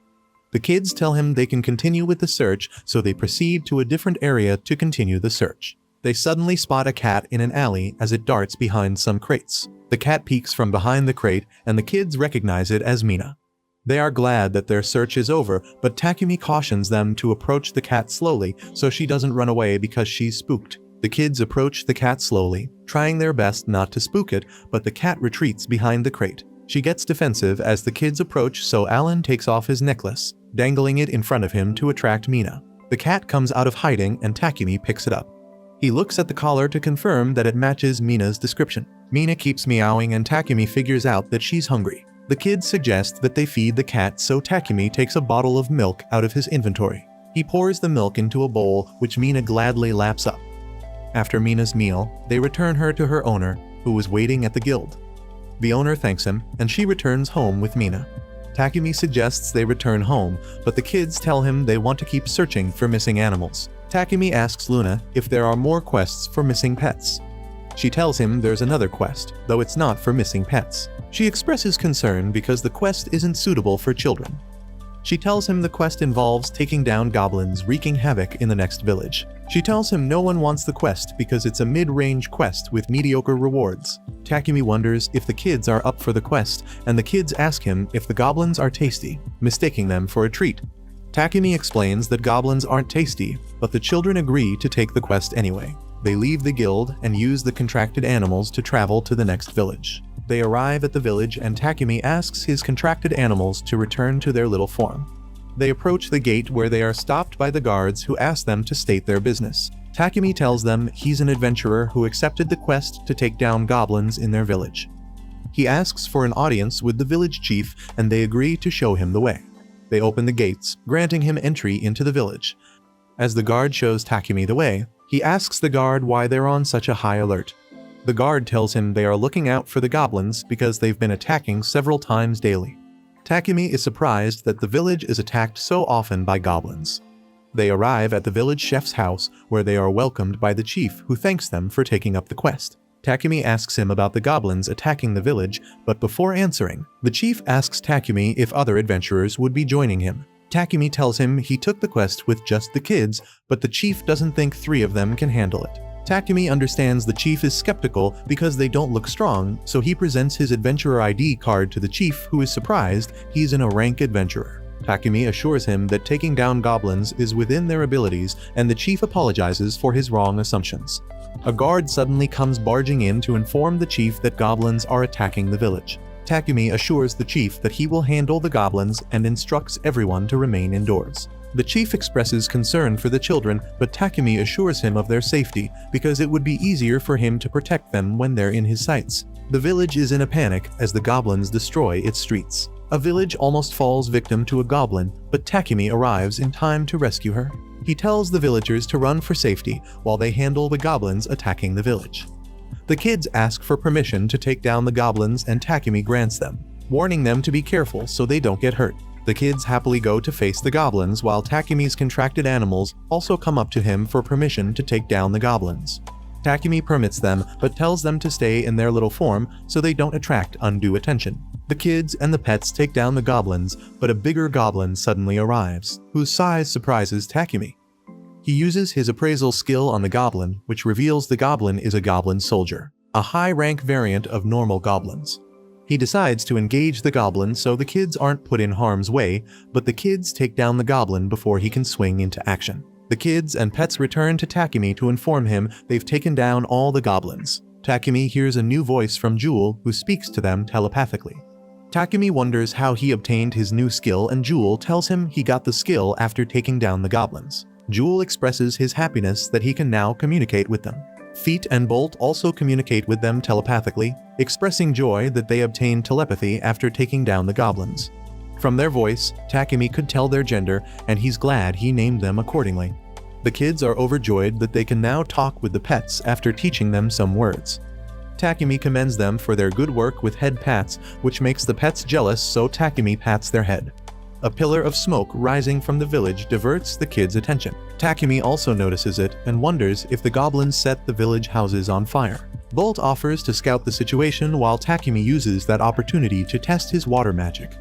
The kids tell him they can continue with the search, so they proceed to a different area to continue the search. They suddenly spot a cat in an alley as it darts behind some crates. The cat peeks from behind the crate, and the kids recognize it as Mina. They are glad that their search is over, but Takumi cautions them to approach the cat slowly so she doesn't run away because she's spooked. The kids approach the cat slowly, trying their best not to spook it, but the cat retreats behind the crate. She gets defensive as the kids approach, so Alan takes off his necklace, dangling it in front of him to attract Mina. The cat comes out of hiding and Takumi picks it up. He looks at the collar to confirm that it matches Mina's description. Mina keeps meowing and Takumi figures out that she's hungry. The kids suggest that they feed the cat, so Takumi takes a bottle of milk out of his inventory. He pours the milk into a bowl, which Mina gladly laps up. After Mina's meal, they return her to her owner, who was waiting at the guild. The owner thanks him, and she returns home with Mina. Takumi suggests they return home, but the kids tell him they want to keep searching for missing animals. Takumi asks Luna if there are more quests for missing pets. She tells him there's another quest, though it's not for missing pets. She expresses concern because the quest isn't suitable for children. She tells him the quest involves taking down goblins wreaking havoc in the next village. She tells him no one wants the quest because it's a mid-range quest with mediocre rewards. Takumi wonders if the kids are up for the quest, and the kids ask him if the goblins are tasty, mistaking them for a treat. Takumi explains that goblins aren't tasty, but the children agree to take the quest anyway. They leave the guild and use the contracted animals to travel to the next village. They arrive at the village and Takumi asks his contracted animals to return to their little form. They approach the gate where they are stopped by the guards who ask them to state their business. Takumi tells them he's an adventurer who accepted the quest to take down goblins in their village. He asks for an audience with the village chief and they agree to show him the way. They open the gates, granting him entry into the village. As the guard shows Takumi the way, he asks the guard why they're on such a high alert. The guard tells him they are looking out for the goblins because they've been attacking several times daily. Takumi is surprised that the village is attacked so often by goblins. They arrive at the village chef's house where they are welcomed by the chief who thanks them for taking up the quest. Takumi asks him about the goblins attacking the village, but before answering, the chief asks Takumi if other adventurers would be joining him. Takumi tells him he took the quest with just the kids, but the chief doesn't think 3 of them can handle it. Takumi understands the chief is skeptical because they don't look strong, so he presents his adventurer ID card to the chief, who is surprised he's in a rank adventurer. Takumi assures him that taking down goblins is within their abilities, and the chief apologizes for his wrong assumptions. A guard suddenly comes barging in to inform the chief that goblins are attacking the village. Takumi assures the chief that he will handle the goblins and instructs everyone to remain indoors. The chief expresses concern for the children, but Takumi assures him of their safety because it would be easier for him to protect them when they're in his sights. The village is in a panic as the goblins destroy its streets. A village almost falls victim to a goblin, but Takumi arrives in time to rescue her. He tells the villagers to run for safety while they handle the goblins attacking the village. The kids ask for permission to take down the goblins and Takumi grants them, warning them to be careful so they don't get hurt. The kids happily go to face the goblins while Takumi's contracted animals also come up to him for permission to take down the goblins. Takumi permits them but tells them to stay in their little form so they don't attract undue attention. The kids and the pets take down the goblins, but a bigger goblin suddenly arrives, whose size surprises Takumi. He uses his appraisal skill on the goblin, which reveals the goblin is a goblin soldier, a high-rank variant of normal goblins. He decides to engage the goblin so the kids aren't put in harm's way, but the kids take down the goblin before he can swing into action. The kids and pets return to Takumi to inform him they've taken down all the goblins. Takumi hears a new voice from Jewel who speaks to them telepathically. Takumi wonders how he obtained his new skill and Jewel tells him he got the skill after taking down the goblins. Jewel expresses his happiness that he can now communicate with them. Feet and Bolt also communicate with them telepathically, expressing joy that they obtained telepathy after taking down the goblins. From their voice, Takumi could tell their gender, and he's glad he named them accordingly. The kids are overjoyed that they can now talk with the pets after teaching them some words. Takumi commends them for their good work with head pats, which makes the pets jealous, so Takumi pats their head. A pillar of smoke rising from the village diverts the kids' attention. Takumi also notices it and wonders if the goblins set the village houses on fire. Bolt offers to scout the situation while Takumi uses that opportunity to test his water magic.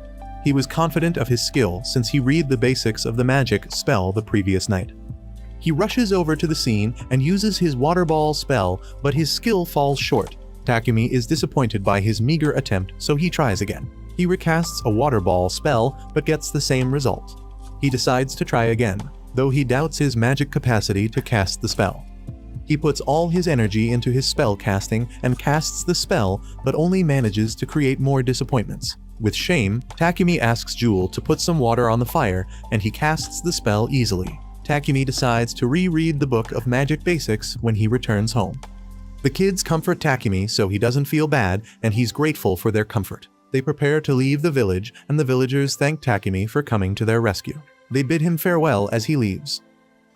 He was confident of his skill since he read the basics of the magic spell the previous night. He rushes over to the scene and uses his water ball spell, but his skill falls short. Takumi is disappointed by his meager attempt, so he tries again. He recasts a water ball spell, but gets the same result. He decides to try again, though he doubts his magic capacity to cast the spell. He puts all his energy into his spell casting and casts the spell, but only manages to create more disappointments. With shame, Takumi asks Jewel to put some water on the fire, and he casts the spell easily. Takumi decides to reread the book of magic basics when he returns home. The kids comfort Takumi so he doesn't feel bad, and he's grateful for their comfort. They prepare to leave the village, and the villagers thank Takumi for coming to their rescue. They bid him farewell as he leaves.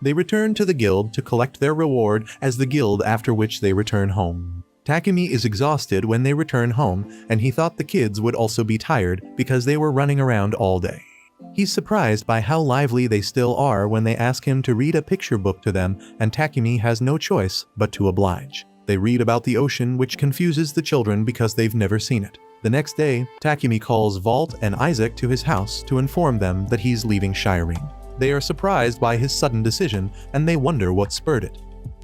They return to the guild to collect their reward as the guild, after which they return home. Takumi is exhausted when they return home, and he thought the kids would also be tired because they were running around all day. He's surprised by how lively they still are when they ask him to read a picture book to them, and Takumi has no choice but to oblige. They read about the ocean, which confuses the children because they've never seen it. The next day, Takumi calls Vault and Isaac to his house to inform them that he's leaving Shireen. They are surprised by his sudden decision, and they wonder what spurred it.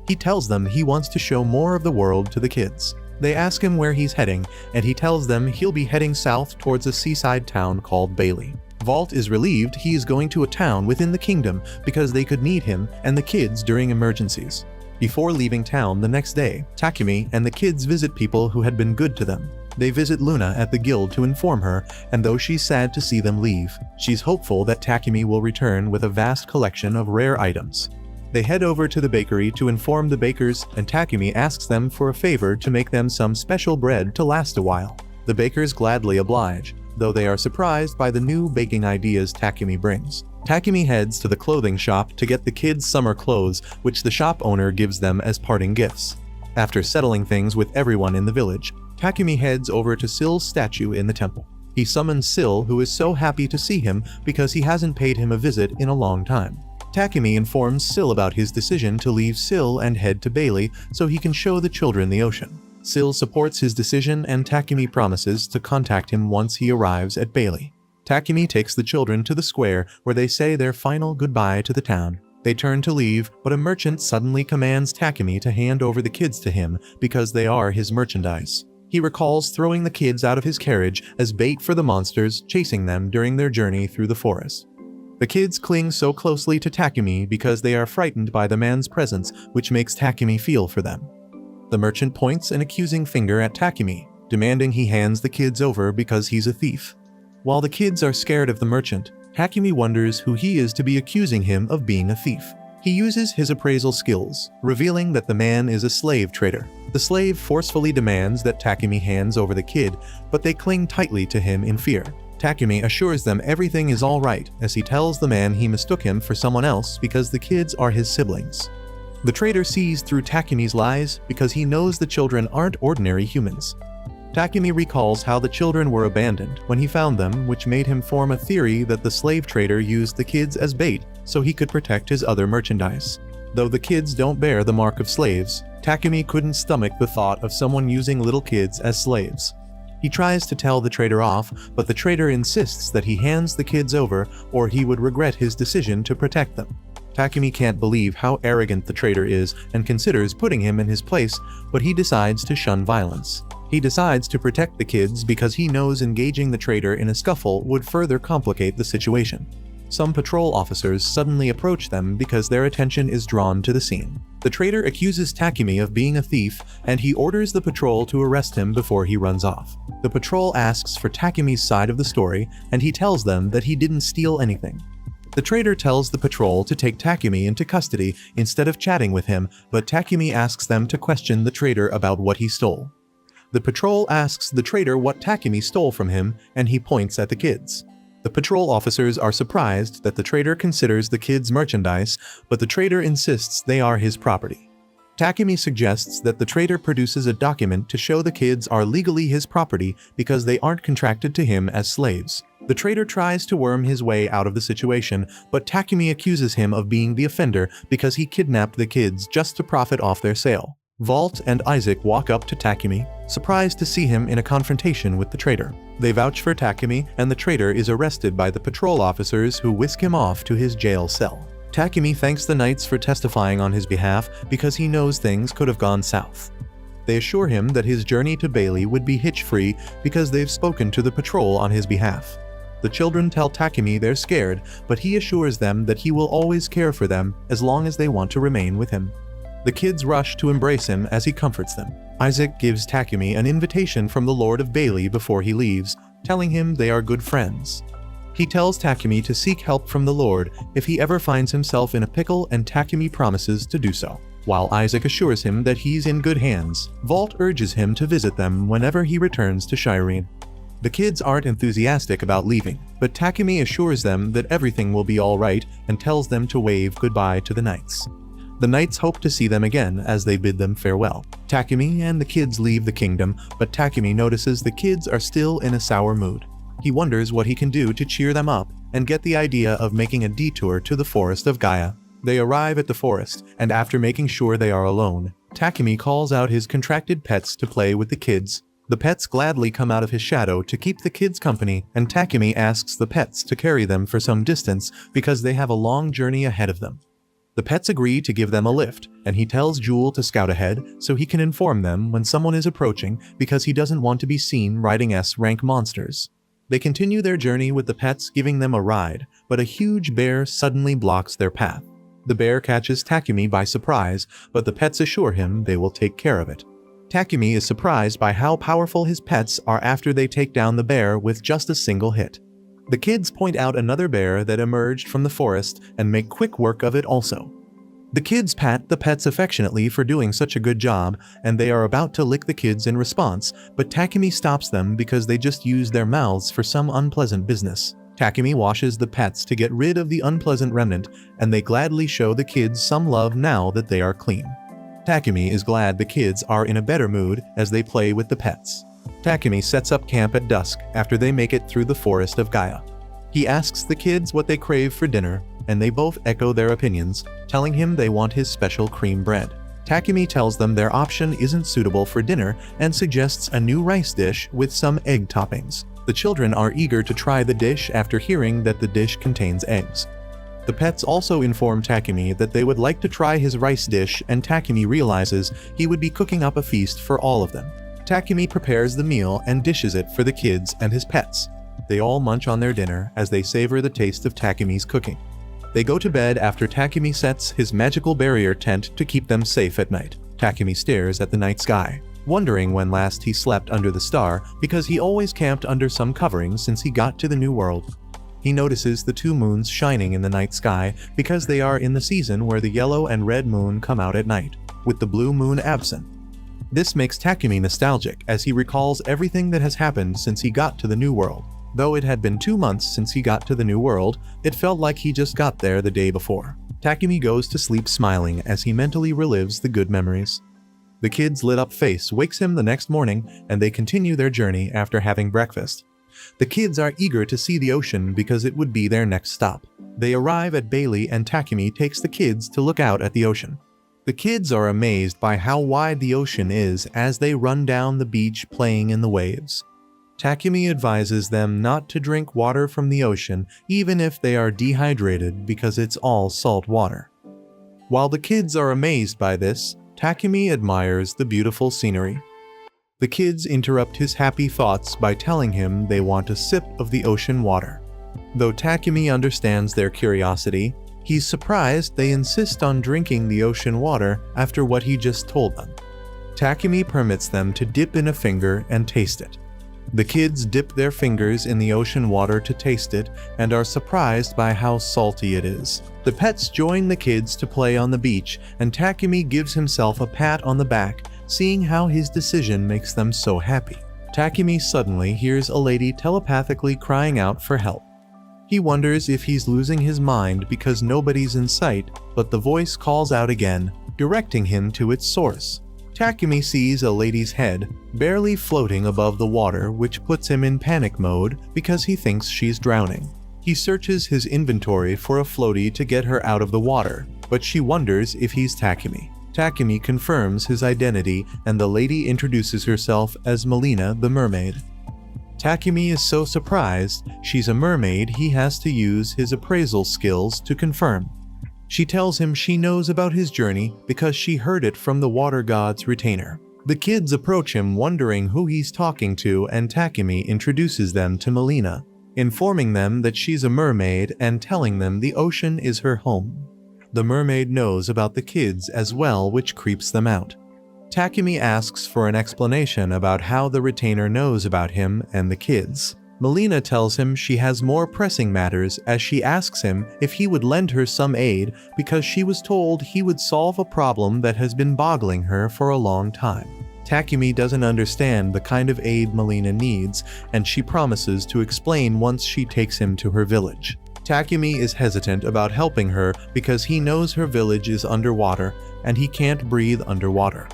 He tells them he wants to show more of the world to the kids. They ask him where he's heading, and he tells them he'll be heading south towards a seaside town called Bailey. Vault is relieved he is going to a town within the kingdom because they could need him and the kids during emergencies. Before leaving town the next day, Takumi and the kids visit people who had been good to them. They visit Luna at the guild to inform her, and though she's sad to see them leave, she's hopeful that Takumi will return with a vast collection of rare items. They head over to the bakery to inform the bakers, and Takumi asks them for a favor to make them some special bread to last a while. The bakers gladly oblige, though they are surprised by the new baking ideas Takumi brings. Takumi heads to the clothing shop to get the kids' summer clothes, which the shop owner gives them as parting gifts. After settling things with everyone in the village, Takumi heads over to Sill's statue in the temple. He summons Sill, who is so happy to see him because he hasn't paid him a visit in a long time. Takumi informs Sill about his decision to leave Sill and head to Bailey so he can show the children the ocean. Sill supports his decision, and Takumi promises to contact him once he arrives at Bailey. Takumi takes the children to the square where they say their final goodbye to the town. They turn to leave, but a merchant suddenly commands Takumi to hand over the kids to him because they are his merchandise. He recalls throwing the kids out of his carriage as bait for the monsters chasing them during their journey through the forest. The kids cling so closely to Takumi because they are frightened by the man's presence, which makes Takumi feel for them. The merchant points an accusing finger at Takumi, demanding he hands the kids over because he's a thief. While the kids are scared of the merchant, Takumi wonders who he is to be accusing him of being a thief. He uses his appraisal skills, revealing that the man is a slave trader. The slave forcefully demands that Takumi hands over the kid, but they cling tightly to him in fear. Takumi assures them everything is all right as he tells the man he mistook him for someone else because the kids are his siblings. The trader sees through Takumi's lies because he knows the children aren't ordinary humans. Takumi recalls how the children were abandoned when he found them, which made him form a theory that the slave trader used the kids as bait so he could protect his other merchandise. Though the kids don't bear the mark of slaves, Takumi couldn't stomach the thought of someone using little kids as slaves. He tries to tell the trader off, but the trader insists that he hands the kids over or he would regret his decision to protect them. Takumi can't believe how arrogant the trader is and considers putting him in his place, but he decides to shun violence. He decides to protect the kids because he knows engaging the trader in a scuffle would further complicate the situation. Some patrol officers suddenly approach them because their attention is drawn to the scene. The trader accuses Takumi of being a thief, and he orders the patrol to arrest him before he runs off. The patrol asks for Takumi's side of the story, and he tells them that he didn't steal anything. The trader tells the patrol to take Takumi into custody instead of chatting with him, but Takumi asks them to question the trader about what he stole. The patrol asks the trader what Takumi stole from him, and he points at the kids. The patrol officers are surprised that the trader considers the kids merchandise, but the trader insists they are his property. Takumi suggests that the trader produces a document to show the kids are legally his property because they aren't contracted to him as slaves. The trader tries to worm his way out of the situation, but Takumi accuses him of being the offender because he kidnapped the kids just to profit off their sale. Walt and Isaac walk up to Takumi, surprised to see him in a confrontation with the trader. They vouch for Takumi, and the trader is arrested by the patrol officers who whisk him off to his jail cell. Takumi thanks the knights for testifying on his behalf because he knows things could have gone south. They assure him that his journey to Bailey would be hitch-free because they've spoken to the patrol on his behalf. The children tell Takumi they're scared, but he assures them that he will always care for them as long as they want to remain with him. The kids rush to embrace him as he comforts them. Isaac gives Takumi an invitation from the Lord of Bailey before he leaves, telling him they are good friends. He tells Takumi to seek help from the Lord if he ever finds himself in a pickle, and Takumi promises to do so. While Isaac assures him that he's in good hands, Walt urges him to visit them whenever he returns to Shireen. The kids aren't enthusiastic about leaving, but Takumi assures them that everything will be alright and tells them to wave goodbye to the knights. The knights hope to see them again as they bid them farewell. Takumi and the kids leave the kingdom, but Takumi notices the kids are still in a sour mood. He wonders what he can do to cheer them up and get the idea of making a detour to the forest of Gaia. They arrive at the forest, and after making sure they are alone, Takumi calls out his contracted pets to play with the kids. The pets gladly come out of his shadow to keep the kids company, and Takumi asks the pets to carry them for some distance because they have a long journey ahead of them. The pets agree to give them a lift, and he tells Jewel to scout ahead so he can inform them when someone is approaching because he doesn't want to be seen riding S-rank monsters. They continue their journey with the pets giving them a ride, but a huge bear suddenly blocks their path. The bear catches Takumi by surprise, but the pets assure him they will take care of it. Takumi is surprised by how powerful his pets are after they take down the bear with just a single hit. The kids point out another bear that emerged from the forest and make quick work of it also. The kids pat the pets affectionately for doing such a good job, and they are about to lick the kids in response, but Takumi stops them because they just used their mouths for some unpleasant business. Takumi washes the pets to get rid of the unpleasant remnant, and they gladly show the kids some love now that they are clean. Takumi is glad the kids are in a better mood as they play with the pets. Takumi sets up camp at dusk after they make it through the forest of Gaia. He asks the kids what they crave for dinner, and they both echo their opinions, telling him they want his special cream bread. Takumi tells them their option isn't suitable for dinner and suggests a new rice dish with some egg toppings. The children are eager to try the dish after hearing that the dish contains eggs. The pets also inform Takumi that they would like to try his rice dish, and Takumi realizes he would be cooking up a feast for all of them. Takumi prepares the meal and dishes it for the kids and his pets. They all munch on their dinner as they savor the taste of Takumi's cooking. They go to bed after Takumi sets his magical barrier tent to keep them safe at night. Takumi stares at the night sky, wondering when last he slept under the star because he always camped under some covering since he got to the new world. He notices the 2 moons shining in the night sky because they are in the season where the yellow and red moon come out at night, with the blue moon absent. This makes Takumi nostalgic as he recalls everything that has happened since he got to the new world. Though it had been 2 months since he got to the new world, it felt like he just got there the day before. Takumi goes to sleep smiling as he mentally relives the good memories. The kid's lit-up face wakes him the next morning, and they continue their journey after having breakfast. The kids are eager to see the ocean because it would be their next stop. They arrive at Bailey and Takumi takes the kids to look out at the ocean. The kids are amazed by how wide the ocean is as they run down the beach playing in the waves. Takumi advises them not to drink water from the ocean even if they are dehydrated because it's all salt water. While the kids are amazed by this, Takumi admires the beautiful scenery. The kids interrupt his happy thoughts by telling him they want a sip of the ocean water. Though Takumi understands their curiosity, he's surprised they insist on drinking the ocean water after what he just told them. Takumi permits them to dip in a finger and taste it. The kids dip their fingers in the ocean water to taste it and are surprised by how salty it is. The pets join the kids to play on the beach, and Takumi gives himself a pat on the back, seeing how his decision makes them so happy. Takumi suddenly hears a lady telepathically crying out for help. He wonders if he's losing his mind because nobody's in sight, but the voice calls out again, directing him to its source. Takumi sees a lady's head, barely floating above the water, which puts him in panic mode because he thinks she's drowning. He searches his inventory for a floaty to get her out of the water, but she wonders if he's Takumi. Takumi confirms his identity and the lady introduces herself as Melina the mermaid. Takumi is so surprised she's a mermaid he has to use his appraisal skills to confirm. She tells him she knows about his journey because she heard it from the water god's retainer. The kids approach him wondering who he's talking to, and Takumi introduces them to Melina, informing them that she's a mermaid and telling them the ocean is her home. The mermaid knows about the kids as well, which creeps them out. Takumi asks for an explanation about how the retainer knows about him and the kids. Melina tells him she has more pressing matters as she asks him if he would lend her some aid because she was told he would solve a problem that has been boggling her for a long time. Takumi doesn't understand the kind of aid Melina needs, and she promises to explain once she takes him to her village. Takumi is hesitant about helping her because he knows her village is underwater and he can't breathe underwater.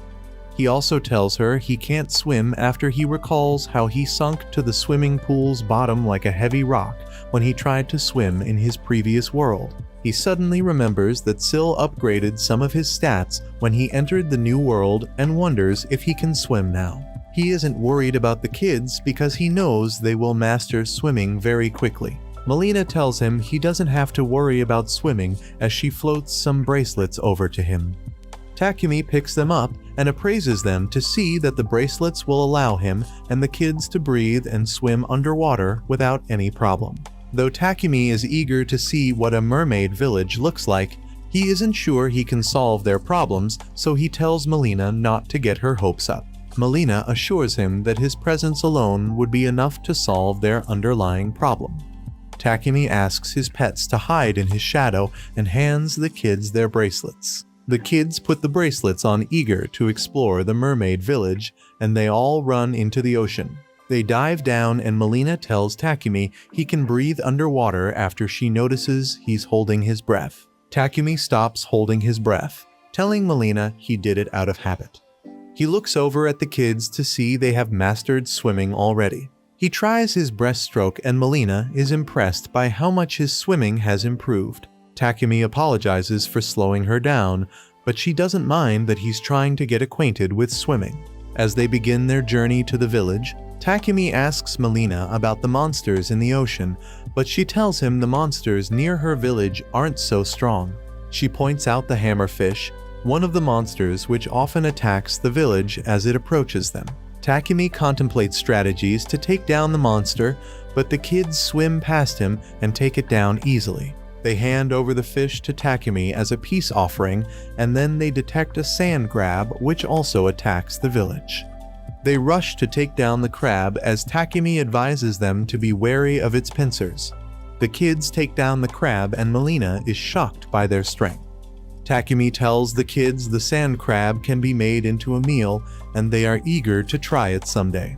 He also tells her he can't swim after he recalls how he sunk to the swimming pool's bottom like a heavy rock when he tried to swim in his previous world. He suddenly remembers that Syl upgraded some of his stats when he entered the new world and wonders if he can swim now. He isn't worried about the kids because he knows they will master swimming very quickly. Melina tells him he doesn't have to worry about swimming as she floats some bracelets over to him. Takumi picks them up and appraises them to see that the bracelets will allow him and the kids to breathe and swim underwater without any problem. Though Takumi is eager to see what a mermaid village looks like, he isn't sure he can solve their problems, so he tells Melina not to get her hopes up. Melina assures him that his presence alone would be enough to solve their underlying problem. Takumi asks his pets to hide in his shadow and hands the kids their bracelets. The kids put the bracelets on, eager to explore the mermaid village, and they all run into the ocean. They dive down and Melina tells Takumi he can breathe underwater after she notices he's holding his breath. Takumi stops holding his breath, telling Melina he did it out of habit. He looks over at the kids to see they have mastered swimming already. He tries his breaststroke and Melina is impressed by how much his swimming has improved. Takumi apologizes for slowing her down, but she doesn't mind that he's trying to get acquainted with swimming. As they begin their journey to the village, Takumi asks Melina about the monsters in the ocean, but she tells him the monsters near her village aren't so strong. She points out the hammerfish, one of the monsters which often attacks the village as it approaches them. Takumi contemplates strategies to take down the monster, but the kids swim past him and take it down easily. They hand over the fish to Takumi as a peace offering, and then they detect a sand crab which also attacks the village. They rush to take down the crab as Takumi advises them to be wary of its pincers. The kids take down the crab and Melina is shocked by their strength. Takumi tells the kids the sand crab can be made into a meal and they are eager to try it someday.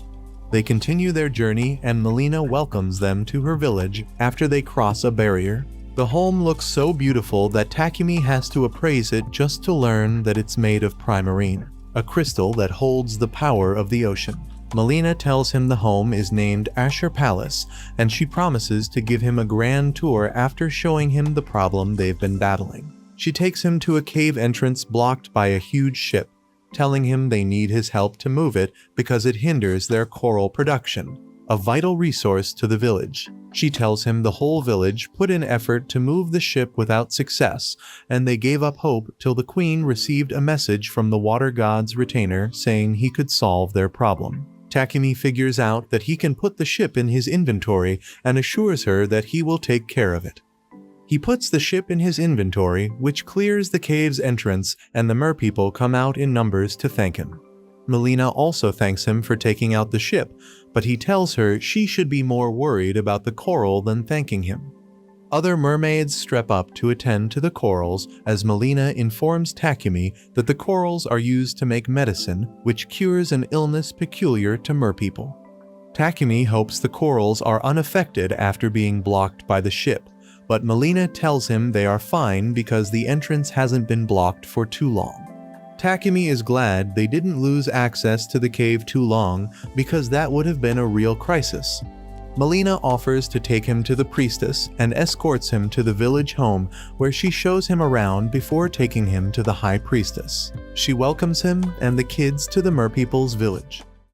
They continue their journey and Melina welcomes them to her village after they cross a barrier. The home looks so beautiful that Takumi has to appraise it just to learn that it's made of primarine, a crystal that holds the power of the ocean. Melina tells him the home is named Asher Palace, and she promises to give him a grand tour after showing him the problem they've been battling. She takes him to a cave entrance blocked by a huge ship, telling him they need his help to move it because it hinders their coral production, a vital resource to the village. She tells him the whole village put in effort to move the ship without success, and they gave up hope till the queen received a message from the water god's retainer saying he could solve their problem. Takumi figures out that he can put the ship in his inventory and assures her that he will take care of it. He puts the ship in his inventory, which clears the cave's entrance, and the merpeople come out in numbers to thank him. Melina also thanks him for taking out the ship, but he tells her she should be more worried about the coral than thanking him. Other mermaids step up to attend to the corals as Melina informs Takumi that the corals are used to make medicine which cures an illness peculiar to merpeople. Takumi hopes the corals are unaffected after being blocked by the ship, but Melina tells him they are fine because the entrance hasn't been blocked for too long. Takumi is glad they didn't lose access to the cave too long because that would have been a real crisis. Melina offers to take him to the priestess and escorts him to the village home where she shows him around before taking him to the high priestess. She welcomes him and the kids to the merpeople's village.